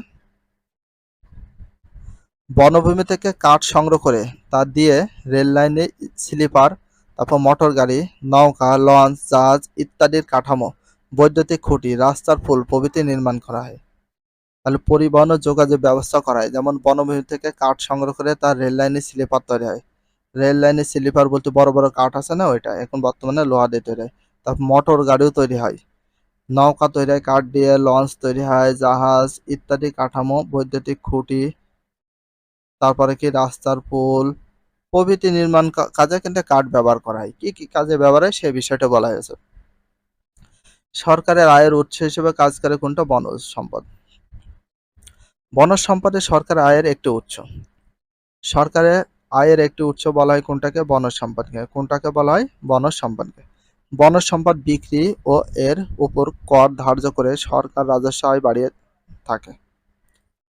বনভূমি থেকে কাঠ সংগ্রহ করে তা দিয়ে রেল লাইনে, স্লিপার, তারপর মোটর গাড়ি, নৌকা, লঞ্চ, জাহাজ ইত্যাদির কাঠামো, বৈদ্যুতিক খুঁটি, রাস্তার পুল প্রভৃতি নির্মাণ করা হয়। তাহলে পরিবহন ও যোগাযোগ ব্যবস্থা করা হয়, যেমন বনভূমি থেকে কাঠ সংগ্রহ করে তার রেল লাইনে স্লিপার তৈরি হয়, রেল লাইনে স্লিপার বলতে বড় বড় কাঠ আছে না, ওইটা এখন বর্তমানে লোহা দিয়ে তৈরি হয়। তারপর মোটর গাড়িও তৈরি হয়, নৌকা তৈরি হয় কাঠ দিয়ে, লঞ্চ তৈরি হয়, জাহাজ ইত্যাদি কাঠামো, বৈদ্যুতিক খুঁটি, তারপরে কি রাস্তার পুল প্রভৃতি নির্মাণ কাজে কিন্তু কাঠ ব্যবহার করা হয়। কি কি কাজে ব্যবহার হয় সেই বিষয়টা বলা হয়েছে। সরকারের আয়ের উৎস হিসেবে কাজ করে কোনটা? বনজ সম্পদ। বনজ সম্পদে সরকারের আয়ের একটি উৎস। সরকারের আয়ের একটি উৎস বলা হয় কোনটাকে? বনজ সম্পদকে। কোনটাকে বলা হয়? বনজ সম্পদকে। বনজ সম্পদ বিক্রি ও এর উপর কর ধার্য করে সরকার রাজস্ব আয় বাড়িয়ে থাকে।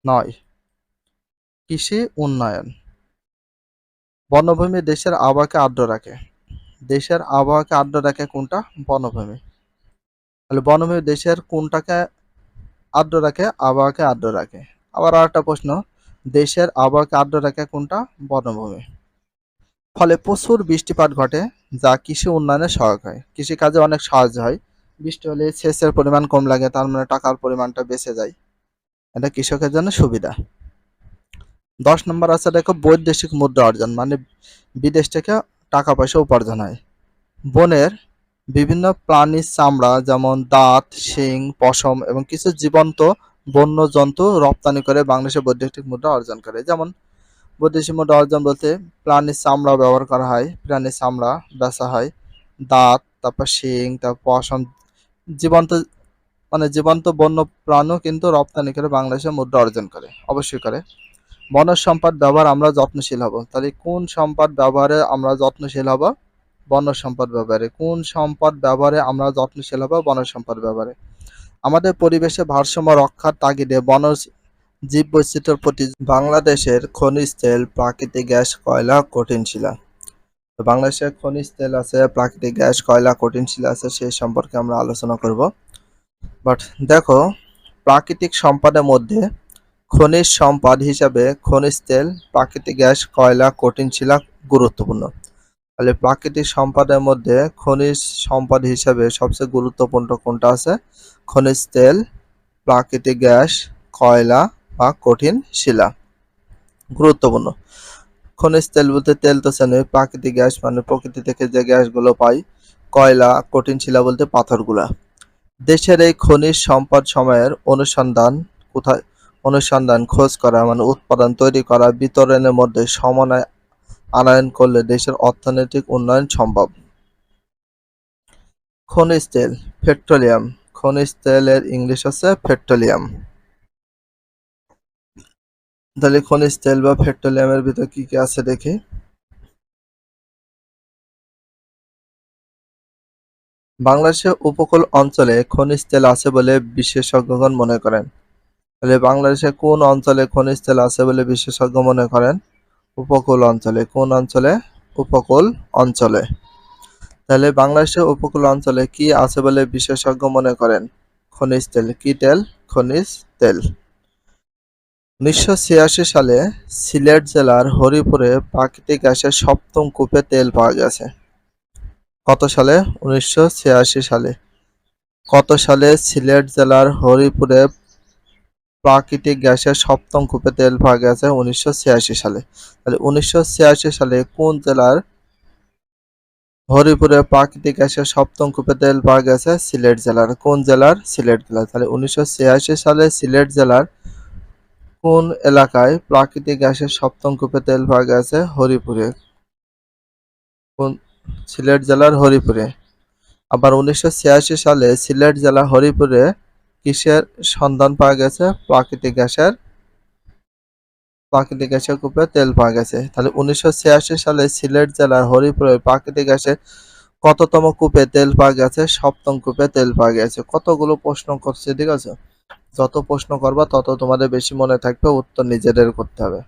9, কৃষি উন্নয়ন। বনভূমি দেশের আবহাওয়াকে আর্দ্র রাখে। দেশের আবহাওয়াকে আর্দ্র রাখে কোনটা? বনভূমি। তাহলে বনভূমি দেশের কোনটাকে আর্দ্র রাখে? আবহাওয়াকে আর্দ্র রাখে। আবার আরেকটা প্রশ্ন, দেশের আবহাওয়াকে আর্দ্র রাখে কোনটা? বনভূমি। ফলে প্রচুর বৃষ্টিপাত ঘটে, যা কৃষি উন্নয়নে সহায়ক হয়। কৃষিকাজে অনেক সাহায্য হয়। বৃষ্টি হলে সেচের পরিমাণ কম লাগে, তার মানে টাকার পরিমাণটা বেঁচে যায়। এটা কৃষকের জন্য সুবিধা। 10 নম্বর আছে দেখো, বৈদেশিক মুদ্রা অর্জন, মানে বিদেশ থেকে টাকা পয়সা উপার্জন হয়। বনের বিভিন্ন প্রাণীর চামড়া যেমন দাঁত, শিং, পশম এবং কিছু জীবন্ত বন্য জন্তু রপ্তানি করে বাংলাদেশে বৈদেশিক মুদ্রা অর্জন করে। যেমন বৈদেশিক মুদ্রা অর্জন বলতে প্রাণীর চামড়া ব্যবহার করা হয়, প্রাণীর চামড়া বেচা হয়, দাঁত, তারপর শিং, তারপর পশম, জীবন্ত মানে জীবন্ত বন্য প্রাণও কিন্তু রপ্তানি করে বাংলাদেশে মুদ্রা অর্জন করে, অবশ্যই করে। বনজ সম্পদ ব্যবহার আমরা যত্নশীল হব। তাহলে কোন সম্পদ ব্যবহারে আমরা যত্নশীল হব? বনজ সম্পদ ব্যবহারে। কোন সম্পদ ব্যবহারে আমরা যত্নশীল হব? বনজ সম্পদ ব্যবহারে। আমাদের পরিবেশে ভারসাম্য রক্ষার তাগিদে বনজ জীববৈচিত্র্যের প্রতি বাংলাদেশের খনিজ তেল, প্রাকৃতিক গ্যাস, কয়লা, কঠিন শিলা। তো বাংলাদেশে খনিজ তেল আছে, প্রাকৃতিক গ্যাস, কয়লা, কঠিন শিলা আছে, সেই সম্পর্কে আমরা আলোচনা করব। বাট দেখো, প্রাকৃতিক সম্পদের মধ্যে খনিজ সম্পদ হিসাবে খনিজ তেল, প্রাকৃতিক গ্যাস, কয়লা, কঠিন শিলা গুরুত্বপূর্ণ। তাহলে প্রাকৃতিক সম্পদের মধ্যে খনিজ সম্পদ হিসাবে সবচেয়ে গুরুত্বপূর্ণ কোনটা আছে? খনিজ তেল, প্রাকৃতিক গ্যাস, কয়লা বা কঠিন শিলা গুরুত্বপূর্ণ। খনিজ তেল বলতে তেল তো চেনে, প্রাকৃতিক গ্যাস মানে প্রকৃতি থেকে যে গ্যাসগুলো পাই, কয়লা, কঠিন শিলা বলতে পাথরগুলা। দেশের এই খনিজ সম্পদ সময়ের অনুসন্ধান কোথায়? অনুসন্ধান খোঁজ করা মানে উৎপাদন, তৈরি করা, বিতরণের মধ্যে সমন্বয় আনয়ন করলে দেশের অর্থনৈতিক উন্নয়ন সম্ভব। খনিজ তেল, পেট্রোলিয়াম। খনিজ তেলের ইংলিশ হচ্ছে পেট্রোলিয়াম। তাহলে খনিজ তেল বা পেট্রোলিয়ামের ভিতর কি কি আছে দেখি। বাংলাদেশের উপকূল অঞ্চলে খনিজ তেল আছে বলে বিশেষজ্ঞগণ মনে করেন। তাহলে বাংলাদেশের কোন অঞ্চলে খনিজ তেল আছে বলে বিশেষজ্ঞ মনে করেন? উপকূল অঞ্চলে। কোন অঞ্চলে? উপকূল অঞ্চলে। তাহলে বাংলাদেশের উপকূল অঞ্চলে কি আছে বলে বিশেষজ্ঞ মনে করেন? খনিজ তেল। কি তেল? খনিজ তেল। 1986 সালে সিলেট জেলার হরিপুরে প্রাকৃতিক গ্যাসের সপ্তম কূপে তেল পাওয়া গেছে। কত সালে? 1986 সালে। কত সালে সিলেট জেলার হরিপুরে প্রাকৃতিক গ্যাসের সপ্তম কূপে তেল পাওয়া গেছে? 1986 সালে। তাহলে 1986 সালে কোন জেলার হরিপুরে প্রাকৃতিক গ্যাসের সপ্তম কূপে তেল পাওয়া গেছে? সিলেট জেলার। কোন জেলার? সিলেট জেলার। তাহলে 1986 সালে সিলেট জেলার কোন এলাকায় প্রাকৃতিক গ্যাসের সপ্তম কূপে তেল পাওয়া গেছে? হরিপুরে। কোন? সিলেট জেলার হরিপুরে। আবার 1986 সালে সিলেট জেলা হরিপুরে কিসের সন্ধান পাওয়া গেছে? প্রাকৃতিক গ্যাসের কূপে তেল পাওয়া গেছে। তাহলে 1986 সালে সিলেট জেলার হরিপুরে প্রাকৃতিক গ্যাসের কততম কূপে তেল পাওয়া গেছে? সপ্তম কূপে তেল পাওয়া গেছে। কতগুলো প্রশ্ন করছে, ঠিক আছে? যত প্রশ্ন করবা তত তোমাদের বেশি মনে থাকবে, উত্তর নিজেদের করতে হবে।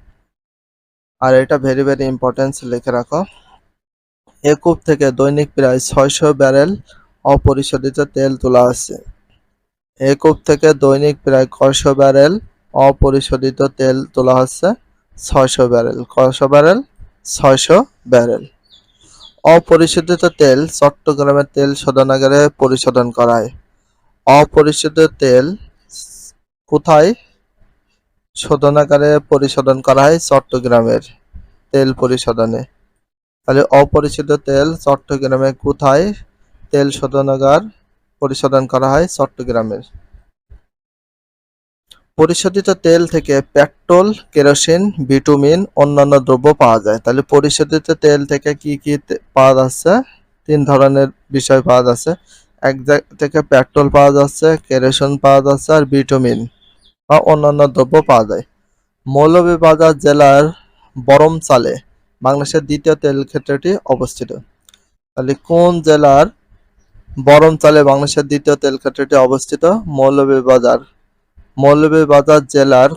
আর এটা ভেরি ভেরি ইম্পর্টেন্ট, লিখে রাখো। এ কূপ থেকে দৈনিক প্রায় 600 ব্যারেল অপরিশোধিত তেল তোলা হচ্ছে। এ কূপ থেকে দৈনিক প্রায় কয়শো ব্যারেল অপরিশোধিত তেল তোলা হচ্ছে? 600 ব্যারেল। কয়শো ব্যারেল? 600 ব্যারেল। অপরিশোধিত তেল চট্টগ্রামের তেল শোধনাগারে পরিশোধন করা হয়। অপরিশোধিত তেল কোথায় শোধনাগারে পরিশোধন করা হয়? চট্টগ্রামের তেল পরিশোধনে। তাহলে অপরিশোধিত তেল চট্টগ্রামে কোথায় তেল শোধনাগার পরিশোধন করা হয়? চট্টগ্রামের। পরিশোধিত তেল থেকে পেট্রোল, কেরোসিন, বিটুমিন, অন্যান্য দ্রব্য পাওয়া যায়। তাহলে পরিশোধিত তেল থেকে কি কি পাওয়া যাচ্ছে? তিন ধরনের বিষয় পাওয়া যাচ্ছে। এক জায়গা থেকে পেট্রোল পাওয়া যাচ্ছে, কেরোসিন পাওয়া যাচ্ছে, আর বিটুমিন বা অন্যান্য দ্রব্য পাওয়া যায়। মৌলভীবাজার জেলার বরমচালে বাংলাদেশের দ্বিতীয় তেল ক্ষেত্রটি অবস্থিত। তাহলে কোন জেলার বরমচালে বাংলাদেশের দ্বিতীয় তেল ক্ষেত্রটি অবস্থিত? মৌলভীবাজার। মৌলভীবাজার জেলার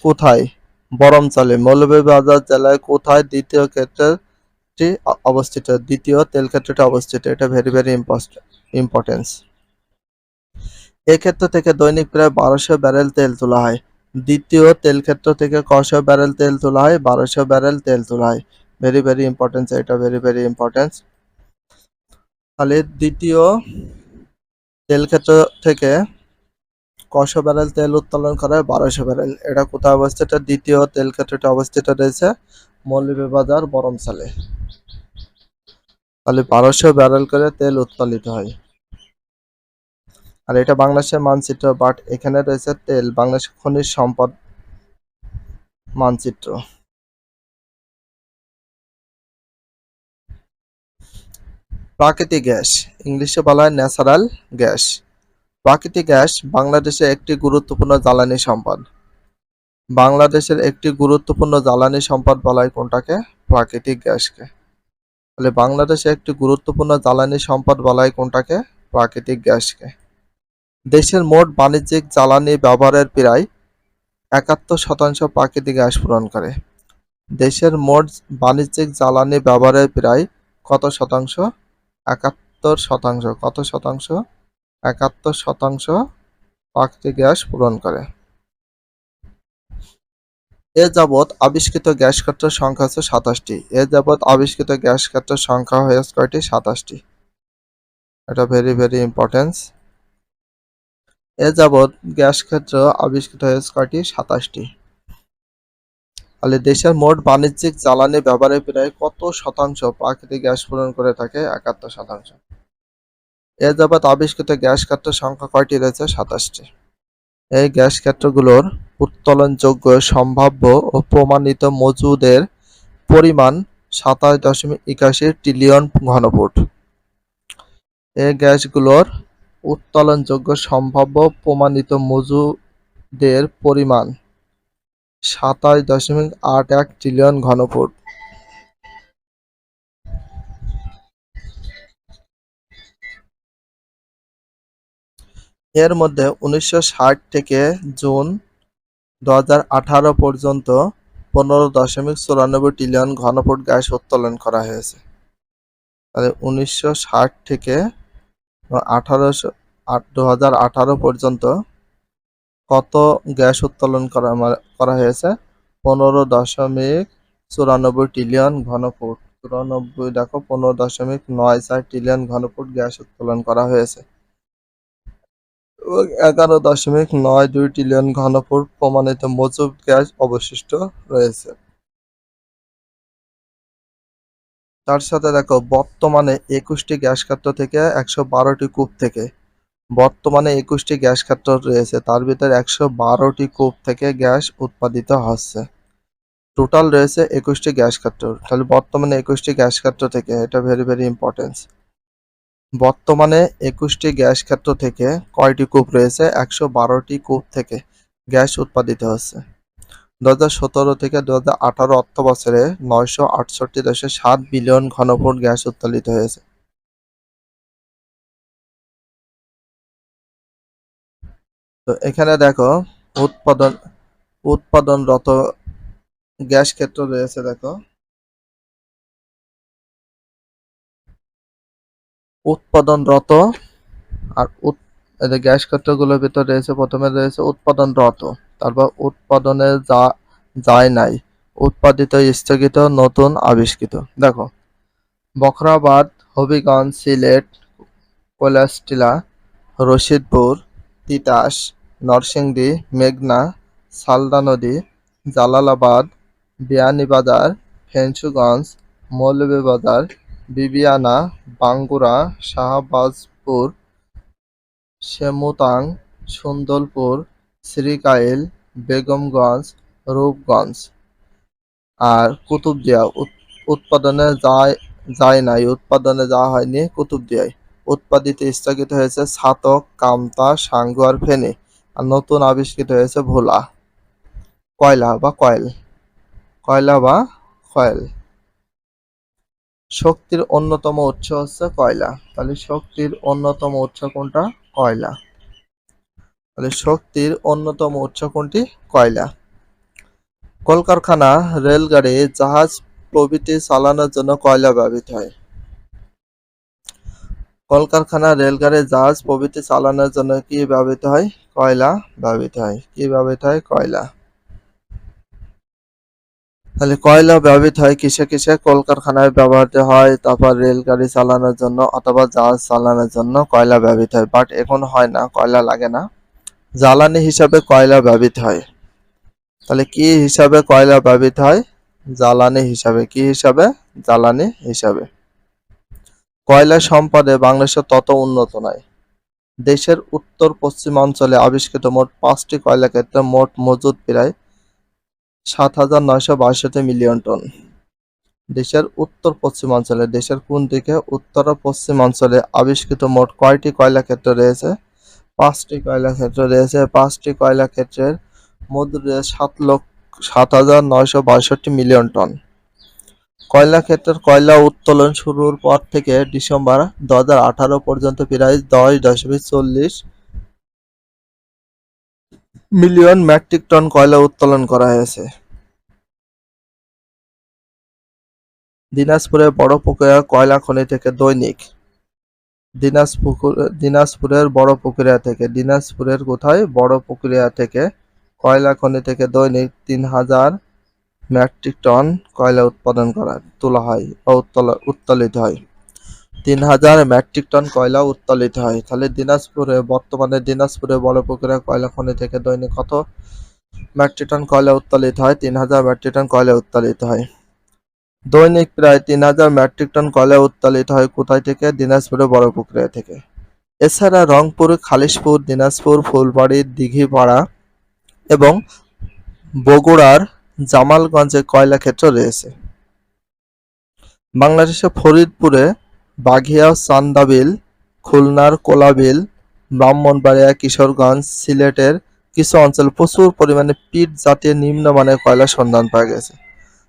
কোথায়? বরমচালে। মৌলভীবাজার জেলায় কোথায় দ্বিতীয় ক্ষেত্রটি অবস্থিত? দ্বিতীয় তেল ক্ষেত্রটি অবস্থিত। এটা ভেরি ভেরি ইম্পর্টেন্স। এই ক্ষেত্র থেকে দৈনিক প্রায় 1200 ব্যারেল তেল তোলা হয়। দ্বিতীয় তেল ক্ষেত্র থেকে কয়শো ব্যারেল তেল তোলা হয়? 1200 ব্যারেল তেল তোলা হয়। ভেরি ভেরি ইম্পর্টেন্স, এটা ভেরি ভেরি ইম্পর্টেন্স। তাহলে দ্বিতীয় তেল ক্ষেত্র থেকে কয়শো ব্যারেল তেল উত্তোলন করা হয়? 1200 ব্যারেল। এটা কোথায় অবস্থিত? দ্বিতীয় তেল ক্ষেত্রটি অবস্থিত রয়েছে মৌলভীবাজার বরমচালে। তাহলে 1200 ব্যারেল করে তেল উত্তোলিত হয়। আর এটা বাংলাদেশের মানচিত্র, বাট এখানে রয়েছে তেল বাংলাদেশ খনিজ সম্পদ মানচিত্র। প্রাকৃতিক গ্যাস, ইংলিশে বলা হয় ন্যাচারাল গ্যাস। প্রাকৃতিক গ্যাস বাংলাদেশের একটি গুরুত্বপূর্ণ জ্বালানি সম্পদ। বাংলাদেশের একটি গুরুত্বপূর্ণ জ্বালানি সম্পদ বলা হয় কোনটাকে? প্রাকৃতিক গ্যাসকে। তাহলে বাংলাদেশে একটি গুরুত্বপূর্ণ জ্বালানি সম্পদ বলা হয় কোনটাকে? প্রাকৃতিক গ্যাসকে। দেশের মোট বাণিজ্যিক জ্বালানি ব্যবহারের প্রায় 71% প্রাকৃতিক গ্যাস পূরণ করে। দেশের মোট বাণিজ্যিক জ্বালানি ব্যবহারের প্রায় কত শতাংশ? 71%। কত শতাংশ? 71% প্রাকৃতিক গ্যাস পূরণ করে। এ যাবৎ আবিষ্কৃত গ্যাস ক্ষেত্রের সংখ্যা হচ্ছে 27টি। এ যাবৎ আবিষ্কৃত গ্যাস ক্ষেত্রের সংখ্যা হয়েছে কয়টি? 27টি। এটা ভেরি ভেরি ইম্পর্টেন্স। এ যাবৎ গ্যাস ক্ষেত্র আবিষ্কৃত হয়েছে কয়টি? 27টি। তাহলে দেশের মোট বাণিজ্যিক জ্বালানি ব্যবহারের প্রায় কত শতাংশ প্রাকৃতিক গ্যাস পূরণ করে থাকে? 71%। এ যাবৎ আবিষ্কৃত গ্যাস ক্ষেত্রের সংখ্যা কয়টি রয়েছে? 27টি। এই গ্যাস ক্ষেত্রগুলোর উত্তোলনযোগ্য, সম্ভাব্য ও প্রমাণিত মজুদের পরিমাণ 27.81 ট্রিলিয়ন ঘনফুট। এই গ্যাসগুলোর উত্তোলনযোগ্য, সম্ভাব্য, প্রমাণিত মজুদের পরিমাণ 27.81 ট্রিলিয়ন ঘনফুট। এর মধ্যে 1960 থেকে জুন 2018 পর্যন্ত 15.94 ট্রিলিয়ন ঘনফুট গ্যাস উত্তোলন করা হয়েছে। তাহলে 1960 থেকে 2018 পর্যন্ত কত গ্যাস উত্তোলন করা হয়েছে? 15.94 ট্রিলিয়ন ঘনফুট। 94 দেখো 15.94 ট্রিলিয়ন ঘনফুট গ্যাস উত্তোলন করা হয়েছে এবং 11.92 ট্রিলিয়ন ঘনফুট প্রমাণিত মজুদ গ্যাস অবশিষ্ট রয়েছে। তার সাথে দেখো বর্তমানে 21টি গ্যাস ক্ষেত্র থেকে 112টি কূপ থেকে, বর্তমানে 21টি গ্যাস ক্ষেত্র রয়েছে, তার ভিতরে 112টি কূপ থেকে গ্যাস উৎপাদিত হচ্ছে। টোটাল রয়েছে 21টি গ্যাস ক্ষেত্র। তাহলে বর্তমানে 21টি গ্যাস ক্ষেত্র থেকে, এটা ভেরি ভেরি ইম্পর্টেন্স। বর্তমানে 21টি গ্যাস ক্ষেত্র থেকে কয়টি কূপ রয়েছে? 112টি কূপ থেকে গ্যাস উৎপাদিত হচ্ছে। 2017 থেকে 2018 অর্থ বছরে 968.7 বিলিয়ন ঘনফুট গ্যাস উত্তোলিত হয়েছে। তো এখানে দেখো উৎপাদনরত গ্যাস ক্ষেত্র রয়েছে। দেখো উৎপাদনরত আর এই গ্যাস ক্ষেত্রগুলোর ভিতর রয়েছে, প্রথমে রয়েছে উৎপাদনরত, তারপর উৎপাদনে যায় নাই, উৎপাদিত, স্থগিত, নতুন, আবিষ্কৃত। দেখো বখরাবাদ, হবিগঞ্জ, সিলেট, কৈলাসটিলা, রশিদপুর, তিতাস, নরসিংদী, মেঘনা, সালদা নদী, জালালাবাদ, বিয়ানীবাজার, ফেঞ্চুগঞ্জ, মৌলভীবাজার, বিবিআনা, বাঙ্গুরা, শাহবাজপুর, সেমুতাং, সুন্দরপুর, শ্রীকাইল, বেগমগঞ্জ, রূপগঞ্জ। আর কুতুবদিয়া উৎপাদনে যায় নাই, উৎপাদনে যাওয়া হয়নি কুতুবদিয়ায়। উৎপাদিত স্থগিত হয়েছে ছাতক, কামতা, সাঙ্গু আর ফেনী। আর নতুন আবিষ্কৃত হয়েছে ভোলা। কয়লা বা কয়েল, কয়লা বা কয়েল। শক্তির অন্যতম উৎস হচ্ছে কয়লা। তাহলে শক্তির অন্যতম উৎস কোনটা? কয়লা। তাহলে শক্তির অন্যতম উৎস কোনটি? কয়লা। কলকারখানা, রেলগাড়ি, জাহাজ প্রভৃতি চালানোর জন্য কয়লা ব্যবহৃত হয়। কলকারখানা, রেলগাড়ি, জাহাজ প্রভৃতি চালানোর জন্য কি ব্যবহৃত হয়? কয়লা ব্যবহৃত হয়। কি ব্যবহৃত হয়? কয়লা। তাহলে কয়লা ব্যবহৃত হয় কিসে কিসে? কলকারখানায় ব্যবহৃত হয়, তারপর রেলগাড়ি চালানোর জন্য অথবা জাহাজ চালানোর জন্য কয়লা ব্যবহৃত হয়। বাট এখন হয় না, কয়লা লাগে না। জ্বালানি হিসাবে কয়লা ব্যবহৃত হয়। তাহলে কি হিসাবে কয়লা ব্যবহৃত হয়? জ্বালানি হিসাবে। কি হিসাবে? জ্বালানি হিসাবে। কয়লা সম্পদে বাংলাদেশ তত উন্নত নয়। দেশের উত্তর পশ্চিমাঞ্চলে আবিষ্কৃত মোট 5টি কয়লা ক্ষেত্রে মোট মজুদ প্রায় 7,962 মিলিয়ন টন। দেশের উত্তর পশ্চিমাঞ্চলে, দেশের কোন দিকে? উত্তর ও পশ্চিমাঞ্চলে আবিষ্কৃত মোট কয়টি কয়লা ক্ষেত্র রয়েছে? 5টি কয়লা ক্ষেত্র রয়েছে। 5টি কয়লা ক্ষেত্রের মজুদ রয়েছে 7,962 মিলিয়ন টন। কয়লা ক্ষেত্রের কয়লা উত্তোলন শুরুর পর থেকে ডিসেম্বর 2018 পর্যন্ত প্রায় 10.40 মিলিয়ন মেট্রিক টন কয়লা উত্তোলন করা হয়েছে। দিনাজপুরের বড়পুকুরিয়া কয়লা খনি থেকে দৈনিক। দিনাজপুরের বড়পুকুরিয়া থেকে, দিনাজপুরের কোথায়? বড়পুকুরিয়া থেকে কয়লা খনি থেকে দৈনিক 3,000 মেট্রিক টন কয়লা উৎপাদন তোলা হয় বা উত্তোলিত হয়। 3,000 মেট্রিক টন কয়লা উত্তোলিত হয়। তাহলে বর্তমানে দিনাজপুরে বড়পুকুরিয়া কয়লা খনি থেকে দৈনিক কত মেট্রিক টন কয়লা উত্তোলিত হয়? 3,000 মেট্রিক টন কয়লা উত্তোলিত হয়। দৈনিক প্রায় 3,000 মেট্রিক টন কয়লা উত্তোলিত হয় কোথায় থেকে? দিনাজপুরে বড়পুকুরিয়া থেকে। এছাড়া রংপুর, খালিশপুর, দিনাজপুর, ফুলবাড়ী, দিঘিপাড়া এবং বগুড়ার জামালগঞ্জে কয়লা ক্ষেত্র রয়েছে। বাংলাদেশের ফরিদপুরে বাঘিয়া, চান্দাবিল, খুলনার কোলাবিল, ব্রাহ্মণবাড়িয়া, কিশোরগঞ্জ, সিলেটের কিছু অঞ্চলে প্রচুর পরিমাণে পিট জাতীয় নিম্নমানের কয়লার সন্ধান পাওয়া গেছে।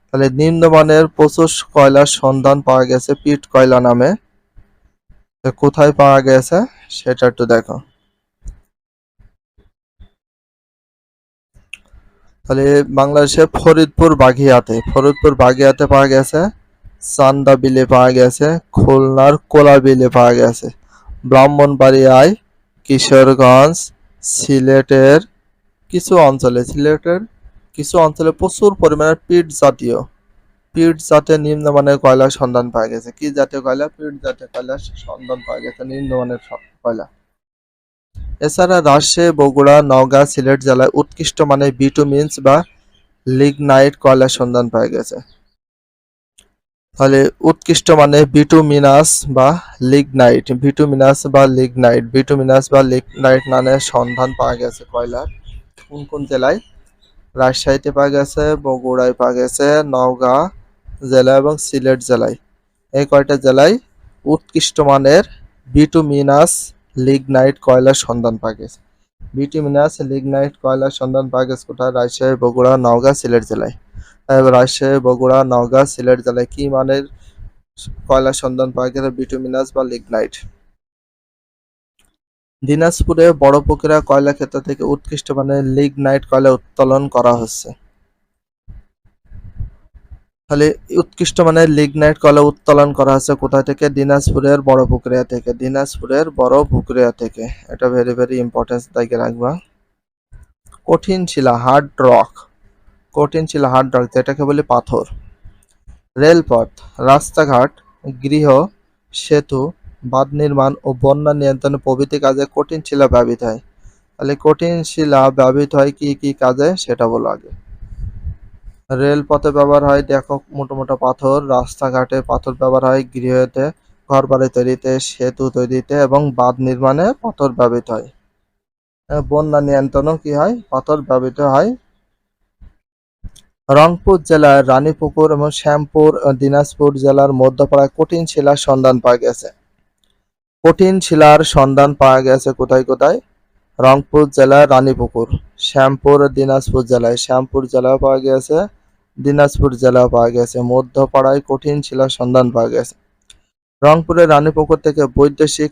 তাহলে নিম্নমানের প্রচুর কয়লার সন্ধান পাওয়া গেছে পিট কয়লা নামে। কোথায় পাওয়া গেছে সেটা একটু দেখো। তাহলে বাংলাদেশের ফরিদপুর বাগিয়াতে পাওয়া গেছে, চান্দাবিলে পাওয়া গেছে, খুলনার কোলাবিলে পাওয়া গেছে, ব্রাহ্মণবাড়িয়ায়, কিশোরগঞ্জ, সিলেটের কিছু অঞ্চলে প্রচুর পরিমাণে পিট জাতীয় নিম্নমানের কয়লার সন্ধান পাওয়া গেছে। কি জাতীয় কয়লা? পিট জাতীয় কয়লার সন্ধান পাওয়া গেছে, নিম্নমানের কয়লা। এছাড়া রাজশাহী, বগুড়া, নওগাঁ, সিলেট জেলায় উৎকৃষ্ট মানের বিটুমিনস বা লিগনাইট কয়লার সন্ধান পাওয়া গেছে। তাহলে উৎকৃষ্ট মানের বিটুমিনাস বা লিগনাইট নামের সন্ধান পাওয়া গেছে কয়লার। কোন কোন জেলায়? রাজশাহীতে পাওয়া গেছে, বগুড়ায় পাওয়া গেছে, নওগাঁ জেলা এবং সিলেট জেলায়। এই কয়টা জেলায় উৎকৃষ্ট মানের বিটুমিনাস লিগনাইট কয়লার সন্ধান পাওয়া গেছে। বিটুমিনাস লিগনাইট কয়লার সন্ধান পাওয়া গেছে কোথায়? রাজশাহী, বগুড়া, নওগাঁ, সিলেট জেলায়। রাজশাহী, বগুড়া, নওগাঁ, সিলেট জেলায় কি মানের কয়লার সন্ধান পাওয়া গেছে? বিটুমিনাস বা লিগনাইট। দিনাজপুরে বড়পুকুরিয়া কয়লা ক্ষেত্র থেকে উৎকৃষ্ট মানের লিগনাইট কয়লা উত্তোলন করা হচ্ছে। তাহলে উৎকৃষ্ট মানের লিগনাইট কয়লা উত্তোলন করা হচ্ছে কোথা থেকে? দিনাজপুরের বড়পুকুরিয়া থেকে। এটা ভেরি ভেরি ইম্পর্টেন্স দেখে রাখবা। কঠিন শিলা, হার্ড রক, যেটাকে বলি পাথর। রেলপথ, রাস্তাঘাট, গৃহ, সেতু, বাঁধ নির্মাণ ও বন্যা নিয়ন্ত্রণ প্রভৃতি কাজে কঠিন শিলা ব্যবহৃত হয়। তাহলে কঠিন শিলা ব্যবহৃত হয় কি কি কাজে সেটা বলো আগে। রেলপথে ব্যবহার হয় দেখো মোটা মোটা পাথর, রাস্তাঘাটে পাথর ব্যবহার হয়, গৃহতে ঘরবাড়ি তৈরিতে, সেতু তৈরিতে এবং বাঁধ নির্মাণে পাথর ব্যবহৃত হয়। বন্যা নিয়ন্ত্রণেও কি হয়? পাথর ব্যবহৃত হয়। রংপুর জেলার রানীপুকুর এবং শ্যামপুর দিনাজপুর জেলার মধ্যপাড়ায় কঠিন শিলার সন্ধান পাওয়া গেছে। কঠিন শিলার সন্ধান পাওয়া গেছে কোথায় কোথায়? রংপুর জেলার রানীপুকুর, শ্যামপুর দিনাজপুর জেলায়, শ্যামপুর জেলায় পাওয়া গেছে, দিনাজপুর জেলায় পাওয়া গেছে। মধ্যপাড়ায় কঠিন শিলার সন্ধান পাওয়া গেছে। রংপুরের রানীপুকুর থেকে বৈদেশিক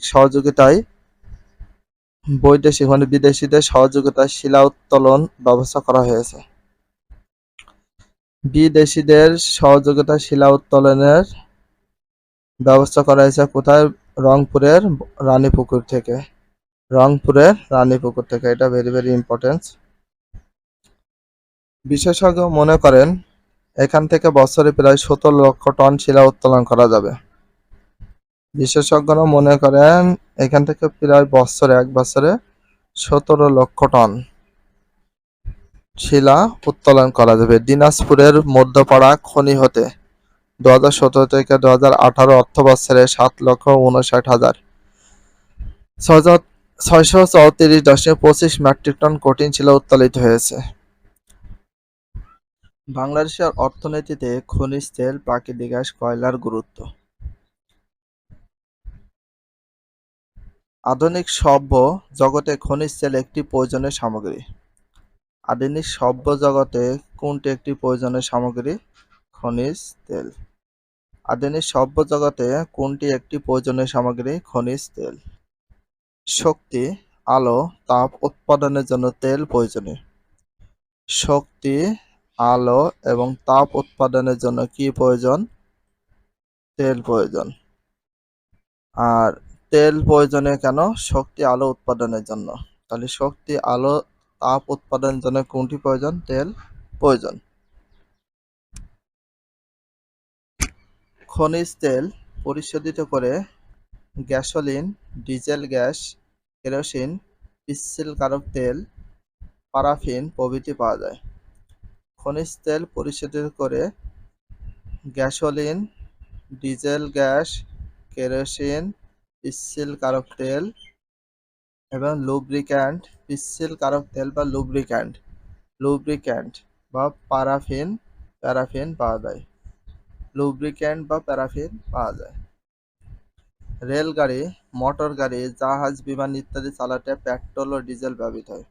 মানে বিদেশিদের সহযোগিতায় শিলা উত্তোলন ব্যবস্থা করা হয়েছে। বিদেশিদের সহযোগিতায় শিলা উত্তোলনের ব্যবস্থা করা হয়েছে কোথায়? রংপুরের রানীপুকুর থেকে। রংপুরের রানীপুকুর থেকে, এটা ভেরি ভেরি ইম্পর্টেন্ট। বিশেষজ্ঞ মনে করেন এখান থেকে বছরে প্রায় 17 লক্ষ টন শিলা উত্তোলন করা যাবে। বিশেষজ্ঞরা মনে করেন এখান থেকে প্রায় এক বছরে 17 লক্ষ টন শিলা উত্তোলন করা যাবে। দিনাজপুরের মধ্যপাড়া খনি হতে 2017 থেকে 2018 অর্থবছরে 7,59,634.25 মেট্রিক টন কঠিন শিলা উত্তোলিত হয়েছে। বাংলাদেশের অর্থনীতিতে খনিজ তেল, প্রাকৃতিক গ্যাস, কয়লার গুরুত্ব। আধুনিক সভ্য জগতে খনিজ তেল একটি প্রয়োজনীয় সামগ্রী। আধুনিক সভ্য জগতে কোনটি একটি প্রয়োজনীয় সামগ্রী? খনিজ তেল। আধুনিক সভ্য জগতে কোনটি একটি প্রয়োজনীয় সামগ্রী? খনিজ তেল। শক্তি, আলো, তাপ উৎপাদনের জন্য তেল প্রয়োজনীয়। শক্তি, আলো এবং তাপ উৎপাদনের জন্য কি প্রয়োজন? তেল প্রয়োজন। আর তেল প্রয়োজনীয় কেন? শক্তি, আলো উৎপাদনের জন্য। তাহলে শক্তি, আলো, তাপ উৎপাদনের জন্য কোনটি প্রয়োজন? তেল প্রয়োজন। খনিজ তেল পরিশোধিত করে গ্যাসোলিন, ডিজেল গ্যাস, কেরোসিন, পিচ্ছিল তেল, পারাফিন প্রভৃতি পাওয়া যায়। খনিজ তেল পরিশোধিত করে গ্যাসোলিন, ডিজেল গ্যাস, কেরোসিন, পিচ্ছিল তেল এবং লুব্রিক্যান্ট, পিচ্ছিল তেল বা লুব্রিক্যান্ট বা প্যারাফিন পাওয়া যায়। লুব্রিক্যান্ট বা প্যারাফিন পাওয়া যায়। রেলগাড়ি, মোটর গাড়ি, জাহাজ, বিমান ইত্যাদি চালাতে পেট্রোল ও ডিজেল ব্যবহৃত হয়।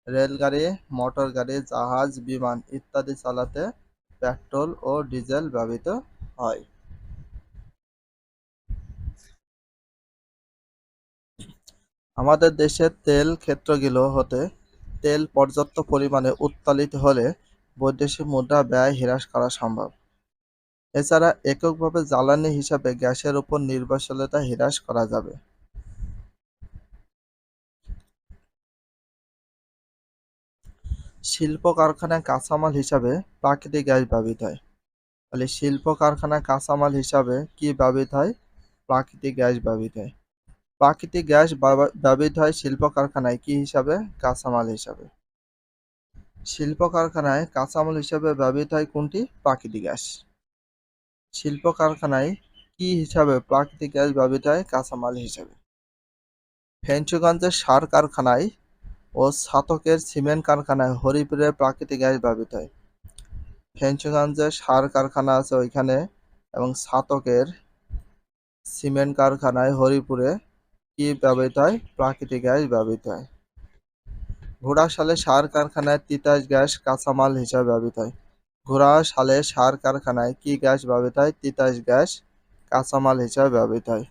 রেলগাড়ি, মোটর গাড়ি, জাহাজ, বিমান ইত্যাদি চালাতে পেট্রোল ও ডিজেল ব্যবহৃত হয়। আমাদের দেশের তেল ক্ষেত্রগুলো হতে তেল পর্যাপ্ত পরিমাণে উত্তোলিত হলে বৈদেশিক মুদ্রা ব্যয় হ্রাস করা সম্ভব। এছাড়া এককভাবে জ্বালানি হিসাবে গ্যাসের উপর নির্ভরশীলতা হ্রাস করা যাবে। শিল্প কারখানায় কাঁচামাল হিসাবে প্রাকৃতিক গ্যাস ব্যবহৃত হয়। তাহলে শিল্প কারখানায় কাঁচামাল হিসাবে কি ব্যবহৃত হয়? প্রাকৃতিক গ্যাস ব্যবহৃত হয়। প্রাকৃতিক গ্যাস ব্যবহৃত হয় শিল্প কারখানায় কি হিসাবে? কাঁচামাল হিসাবে। শিল্প কারখানায় কাঁচামাল হিসাবে ব্যবহৃত হয় কোনটি? প্রাকৃতিক গ্যাস। শিল্প কারখানায় কি হিসাবে প্রাকৃতিক গ্যাস ব্যবহৃত হয়? কাঁচামাল হিসাবে। ফেঞ্চুগঞ্জের সার কারখানায় ও ছাতকের সিমেন্ট কারখানায় হরিপুরে প্রাকৃতিক গ্যাস ব্যবহৃত হয়। ফেঞ্চুগঞ্জের সার কারখানা আছে ওইখানে এবং ছাতকের সিমেন্ট কারখানায় হরিপুরে কি ব্যবহৃত হয়? প্রাকৃতিক গ্যাস ব্যবহৃত হয়। ঘোড়াশালে সার কারখানায় তিতাস গ্যাস কাঁচামাল হিসাবে ব্যবহৃত হয়। ঘোড়াশালে সার কারখানায় কি গ্যাস ব্যবহৃত হয়? তিতাস গ্যাস কাঁচামাল হিসাবে ব্যবহৃত হয়।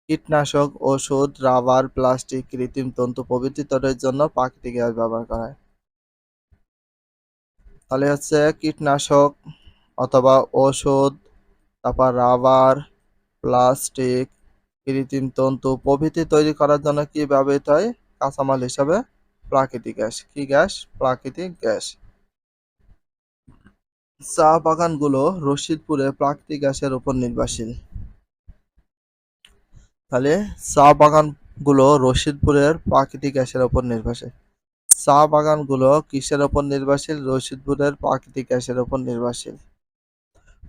কীটনাশক, ওষুধ, রাবার, প্লাস্টিক, কৃত্রিম তন্তু প্রভৃতি তৈরির জন্য প্রাকৃতিক গ্যাস ব্যবহার করা হয়। তাহলে হচ্ছে কীটনাশক অথবা ওষুধ, তারপর রাবার, প্লাস্টিক, কৃত্রিম তন্তু প্রভৃতি তৈরি করার জন্য কি ব্যবহৃত হয়? কাঁচামাল হিসাবে প্রাকৃতিক গ্যাস। কি গ্যাস? প্রাকৃতিক গ্যাস। চা বাগানগুলো রশিদপুরে প্রাকৃতিক গ্যাসের উপর নির্ভরশীল। তাহলে চা বাগানগুলো রশিদপুরের প্রাকৃতিক গ্যাসের উপর নির্ভরশীল। চা বাগানগুলো কিসের উপর নির্ভরশীল? রশিদপুরের প্রাকৃতিক গ্যাসের উপর নির্ভরশীল।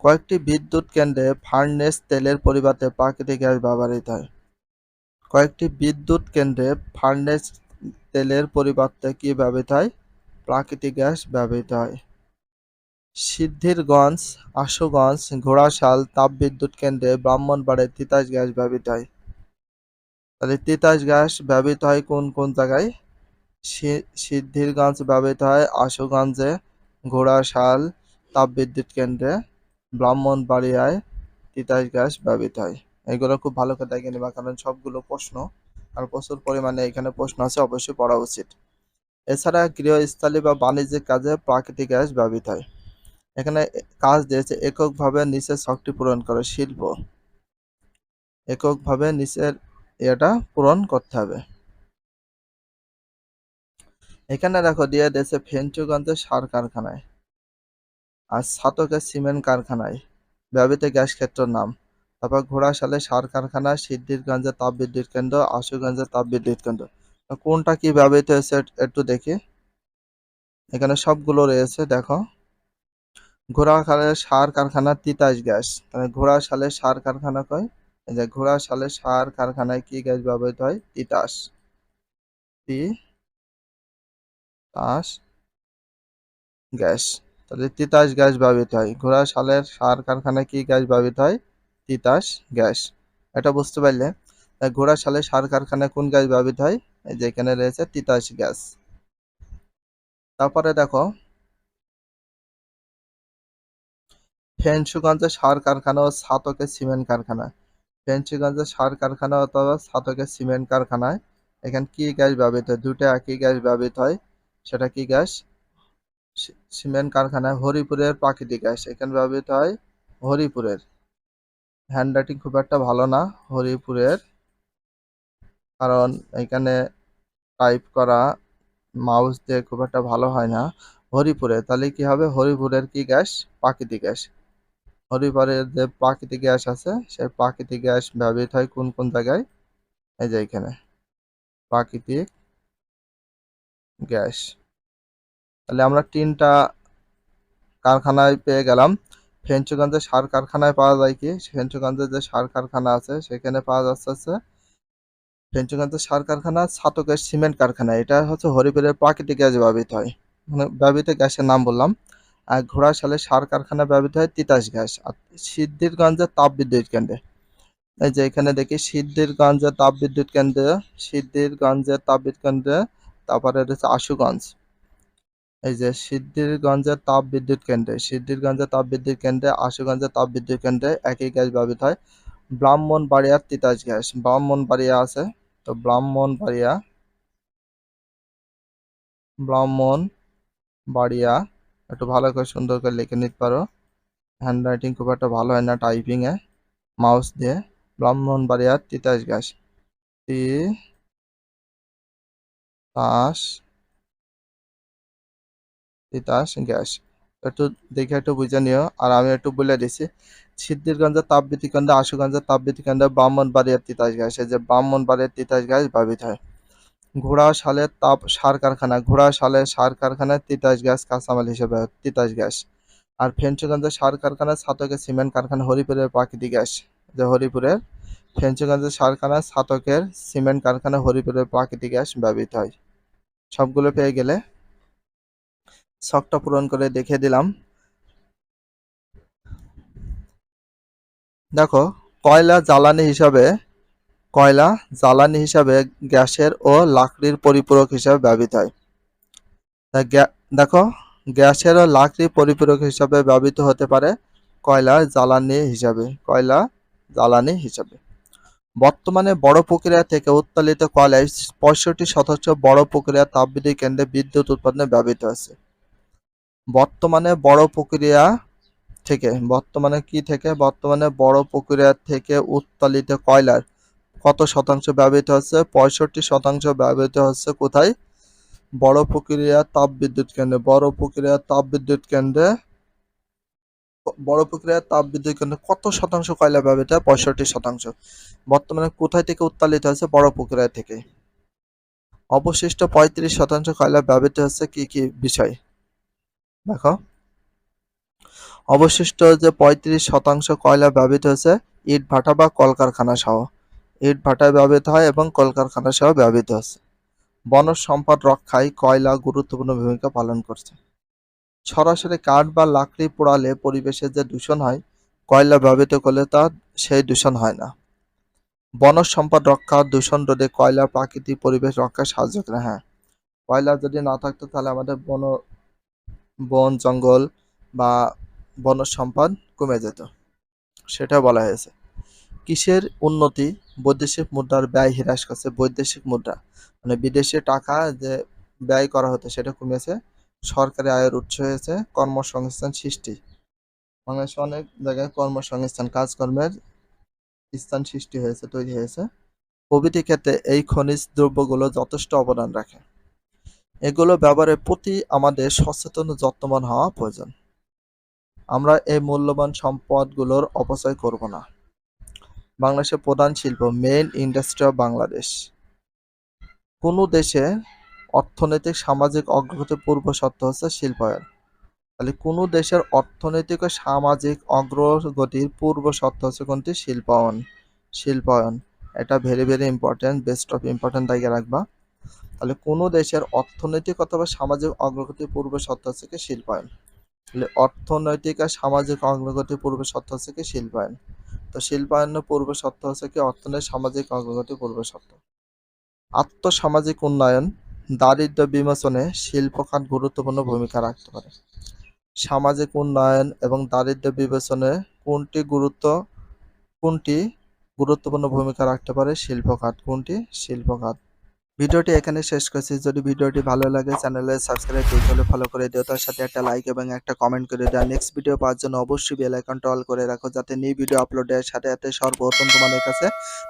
কয়েকটি বিদ্যুৎ কেন্দ্রে ফার্নেস তেলের পরিবর্তে প্রাকৃতিক গ্যাস ব্যবহৃত হয়। কয়েকটি বিদ্যুৎ কেন্দ্রে ফার্নেস তেলের পরিবর্তে কি ব্যবহৃত হয়? প্রাকৃতিক গ্যাস ব্যবহৃত হয়। সিদ্ধিরগঞ্জ, আশুগঞ্জ, ঘোড়াশাল তাপবিদ্যুৎ কেন্দ্রে ব্রাহ্মণবাড়িয়ায় তিতাস গ্যাস ব্যবহৃত হয়। তাহলে তিতাস গ্যাস ব্যবহৃত হয় কোন কোন জায়গায়? সিদ্ধিরগঞ্জ ব্যবহৃত হয়, আশুগঞ্জে, ঘোড়াশাল তাপবিদ্যুৎ কেন্দ্রে, ব্রাহ্মণবাড়িয়ায় তিতাস গ্যাস ব্যবহৃত হয়। এগুলো খুব ভালো করে দেখে নেবা, কারণ সবগুলো প্রশ্ন আর প্রচুর পরিমাণে এখানে প্রশ্ন আছে, অবশ্যই পড়া উচিত। এছাড়া গৃহস্থালী বা বাণিজ্যিক কাজে প্রাকৃতিক গ্যাস ব্যবহৃত হয়। এখানে কাজ দিয়েছে এককভাবে নিচের ছকটি পূরণ করে। শিল্প, এককভাবে নিচের এটা পূরণ করতে হবে। এখানে দেখো দিয়ে দিয়েছে ফেঞ্চুগঞ্জের সার কারখানায় আর ছাতকের সিমেন্ট কারখানায় ব্যবহৃত গ্যাস ক্ষেত্রের নাম। তারপর ঘোড়াশালে সার কারখানা, সিদ্ধিরগঞ্জে তাপবিদ্যুৎ কেন্দ্র, আশুগঞ্জে তাপবিদ্যুৎ কেন্দ্র। কোনটা কি ব্যবহৃত হয়েছে একটু দেখি। এখানে সবগুলো রয়েছে, দেখো। ঘোড়াশালের সার কারখানা তিতাস গ্যাস, তাহলে ঘোড়াশালের সার কারখানা কয়? এই যে ঘোড়াশালের সার কারখানায় কি গ্যাস ব্যবহৃত হয়? তিতাস, তিতাস গ্যাস। তাহলে তিতাস গ্যাস ব্যবহৃত হয়। ঘোড়াশালের সার কারখানায় কি গ্যাস ব্যবহৃত হয়? তিতাস গ্যাস। এটা বুঝতে পারলে? ঘোড়াশালের সার কারখানায় কোন গ্যাস ব্যবহৃত হয়? এই যে এখানে রয়েছে তিতাস গ্যাস। তারপরে দেখো ফেঞ্চুগঞ্জের সার কারখানা ও ছাতকের সিমেন্ট কারখানা। ফেঞ্চুগঞ্জের সার কারখানা অথবা ছাতকের সিমেন্ট কারখানায় এখানে কি গ্যাস ব্যবহৃত হয়? দুটো একই গ্যাস ব্যবহৃত হয়। সেটা কি গ্যাস? সিমেন্ট কারখানায় হরিপুরের প্রাকৃতিক গ্যাস এখানে ব্যবহৃত হয়। হরিপুরের, হ্যান্ডরাইটিং খুব একটা ভালো না হরিপুরের, কারণ এখানে টাইপ করা মাউস দিয়ে খুব একটা ভালো হয় না। হরিপুরে, তাহলে কি হবে? হরিপুরের কি গ্যাস? প্রাকৃতিক গ্যাস। হরিপুরের যে প্রাকৃতিক গ্যাস আছে, সেই প্রাকৃতিক গ্যাস ব্যবহৃত হয় কোন কোন জায়গায়? এই যে এখানে প্রাকৃতিক গ্যাস। তাহলে আমরা তিনটা কারখানায় পেয়ে গেলাম। ফেঞ্চুগঞ্জের সার কারখানায় পাওয়া যায় কি? ফেঞ্চুগঞ্জের যে সার কারখানা আছে সেখানে পাওয়া যাচ্ছে ফেঞ্চুগঞ্জের সার কারখানা, ছাতকের সিমেন্ট কারখানা। এটা হচ্ছে হরিপুরের প্রাকৃতিক গ্যাস ব্যবহৃত হয়, মানে ব্যবহৃত গ্যাসের নাম বললাম। আর ঘোড়াশালের সার কারখানা ব্যবহৃত হয় তিতাস গ্যাস। আর সিদ্ধিরগঞ্জের তাপবিদ্যুৎ কেন্দ্রে, এই যে এখানে দেখি সিদ্ধিরগঞ্জের তাপবিদ্যুৎ কেন্দ্রে, সিদ্ধিরগঞ্জের তাপবিদ্যুৎ কেন্দ্রে, তারপরে রয়েছে আশুগঞ্জ। এই যে সিদ্ধিরগঞ্জের তাপবিদ্যুৎ কেন্দ্রে, সিদ্ধিরগঞ্জের তাপবিদ্যুৎ কেন্দ্রে, আশুগঞ্জের তাপবিদ্যুৎ কেন্দ্রে একই গ্যাস ব্যবহৃত হয়। ব্রাহ্মণবাড়িয়ার তিতাস গ্যাস, ব্রাহ্মণবাড়িয়া আছে, তো ব্রাহ্মণবাড়িয়া একটু ভালো করে সুন্দর করে লিখে নিতে পারো। হ্যান্ডরাইটিং খুব একটা ভালো হয় না টাইপিং এ মাউস দিয়ে। ব্রাহ্মণবাড়িয়ার তিতাস গ্যাস, তিতাস তিতাস গ্যাস। একটু দেখে একটু বুঝে নিও, আর আমি একটু বলে দিচ্ছি। সিদ্ধিরগঞ্জের তাপবিদ্যুৎ কেন্দ্র, আশুগঞ্জের তাপবিদ্যুৎ কেন্দ্র, ব্রাহ্মণবাড়িয়ার তিতাস গ্যাস। এই যে ব্রাহ্মণবাড়িয়ার তিতাস গ্যাস ব্যবহৃত হয়। ঘোড়াশালের তাপ সার কারখানা, ঘোড়াশালের সার কারখানায় তিতাস গ্যাস কাঁচামাল হিসেবে তিতাস গ্যাস। আর ফেঞ্চুগঞ্জের সার কারখানা, ছাতকের সিমেন্ট কারখানা, হরিপুরের প্রাকৃতিক গ্যাস। যে হরিপুরের ফেঞ্চুগঞ্জের সার কারখানা, ছাতকের সিমেন্ট কারখানা, হরিপুরের প্রাকৃতিক গ্যাস ব্যবহৃত হয়। সবগুলো পেয়ে গেলে ছকটা পূরণ করে দেখিয়ে দিলাম। দেখো, কয়লা জ্বালানি হিসাবে গ্যাসের ও লাকড়ির পরিপূরক হিসাবে ব্যবহৃত হয়। দেখো, গ্যাসের ও লাকড়ির পরিপূরক হিসাবে ব্যবহৃত হতে পারে কয়লা জ্বালানি হিসাবে। বর্তমানে বড় প্রক্রিয়া থেকে উত্তোলিত কয়লায় 65% বড় প্রক্রিয়া তাপবিদ্যুৎ কেন্দ্রে বিদ্যুৎ উৎপাদনে ব্যবহৃত আছে। বর্তমানে বড় প্রক্রিয়া থেকে উত্তোলিত কয়লার কত শতাংশ ব্যবহৃত হচ্ছে? 65% ব্যবহৃত হচ্ছে কোথায়? বড় প্রক্রিয়া তাপবিদ্যুৎ কেন্দ্রে। বড় প্রক্রিয়া তাপবিদ্যুৎ কেন্দ্রে কত শতাংশ কয়লা ব্যবহৃত হয়? 65%। বর্তমানে কোথায় থেকে উত্তোলিত হচ্ছে? বড় প্রক্রিয়া থেকে। অবশিষ্ট 35% কয়লা ব্যবহৃত হচ্ছে কি কি বিষয়? দেখো, অবশিষ্ট যে 35% কয়লা ব্যবহৃত হচ্ছে ইটভাটা বা কলকারখানা সহ। ইটভাটায় ব্যবহৃত হয় এবং কলকারখানা সহ ব্যবহৃত হচ্ছে। বনজ সম্পদ রক্ষায় কয়লা গুরুত্বপূর্ণ ভূমিকা পালন করছে। সরাসরি কাঠ বা লাকড়ি পোড়ালে পরিবেশে যে দূষণ হয়, কয়লা ব্যবহৃত করলে তা সেই দূষণ হয় না। বনজ সম্পদ রক্ষা, দূষণ রোধে কয়লা প্রাকৃতিক পরিবেশ রক্ষায় সাহায্য করে। হ্যাঁ, কয়লা যদি না থাকতো তাহলে আমাদের বন জঙ্গল বা বনজ সম্পদ কমে যেত, সেটা বলা হয়েছে। কিসের উন্নতি? বৈদেশিক মুদ্রার ব্যয় হ্রাস করছে। বৈদেশিক মুদ্রা মানে বিদেশে টাকা যে ব্যয় করা হতো সেটা কমেছে। সরকারি আয়ের উৎস হয়েছে। কর্মসংস্থান সৃষ্টি, বাংলাদেশে অনেক জায়গায় কর্মসংস্থান কাজকর্মের স্থান সৃষ্টি হয়েছে, তৈরি হয়েছে। প্রভৃতি ক্ষেত্রে এই খনিজ দ্রব্যগুলো যথেষ্ট অবদান রাখে। এগুলো ব্যবহারের প্রতি আমাদের সচেতন ও যত্নবান হওয়া প্রয়োজন। আমরা এই মূল্যবান সম্পদগুলোর অপচয় করব না। বাংলাদেশের প্রধান শিল্প, মেইন ইন্ডাস্ট্রি অফ বাংলাদেশ। কোনো দেশে অর্থনৈতিক সামাজিক অগ্রগতির পূর্ব শর্ত হচ্ছে শিল্পায়ন। তাহলে কোনো দেশের অর্থনৈতিক ও সামাজিক অগ্রগতির পূর্ব শর্ত হচ্ছে কোনটি? শিল্পায়ন। শিল্পায়ন, এটা very very important, best of important জায়গায় রাখবা। তাহলে কোনো দেশের অর্থনৈতিক অথবা সামাজিক অগ্রগতির পূর্ব শর্ত হচ্ছে কি? শিল্পায়ন। তাহলে অর্থনৈতিক আর সামাজিক অগ্রগতির পূর্ব শর্ত হচ্ছে কি? শিল্পায়ন। তো শিল্পায়নের পূর্ব শর্ত হচ্ছে কি? অর্থনৈতিক সামাজিক অগ্রগতির পূর্ব শর্ত। আর্থসামাজিক উন্নয়ন, দারিদ্র্য বিমোচনে শিল্প খাত গুরুত্বপূর্ণ ভূমিকা রাখতে পারে। সামাজিক উন্নয়ন এবং দারিদ্র্য বিমোচনে কোনটি গুরুত্বপূর্ণ ভূমিকা রাখতে পারে? শিল্প খাত। কোনটি? শিল্প খাত। ভিডিওটি এখানে শেষ করছি। যদি ভিডিওটি ভালো লাগে চ্যানেলে সাবস্ক্রাইব করতে হলে ফলো করে দিও, তার সাথে একটা লাইক এবং একটা কমেন্ট করে দিও। নেক্সট ভিডিও পাওয়ার জন্য অবশ্যই বেল আইকনটা অল করে রাখো, যাতে নিউ ভিডিও আপলোডের সাথে সাথে সর্বপ্রথম তোমাদের কাছে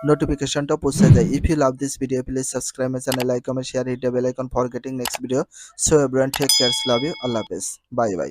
নোটিফিকেশনটা পৌঁছে যায়। If you love this video please subscribe my channel, like comment share, hit the bell icon for getting next video. So everyone take care, love you, আল্লাহ হাফেজ, বাই বাই।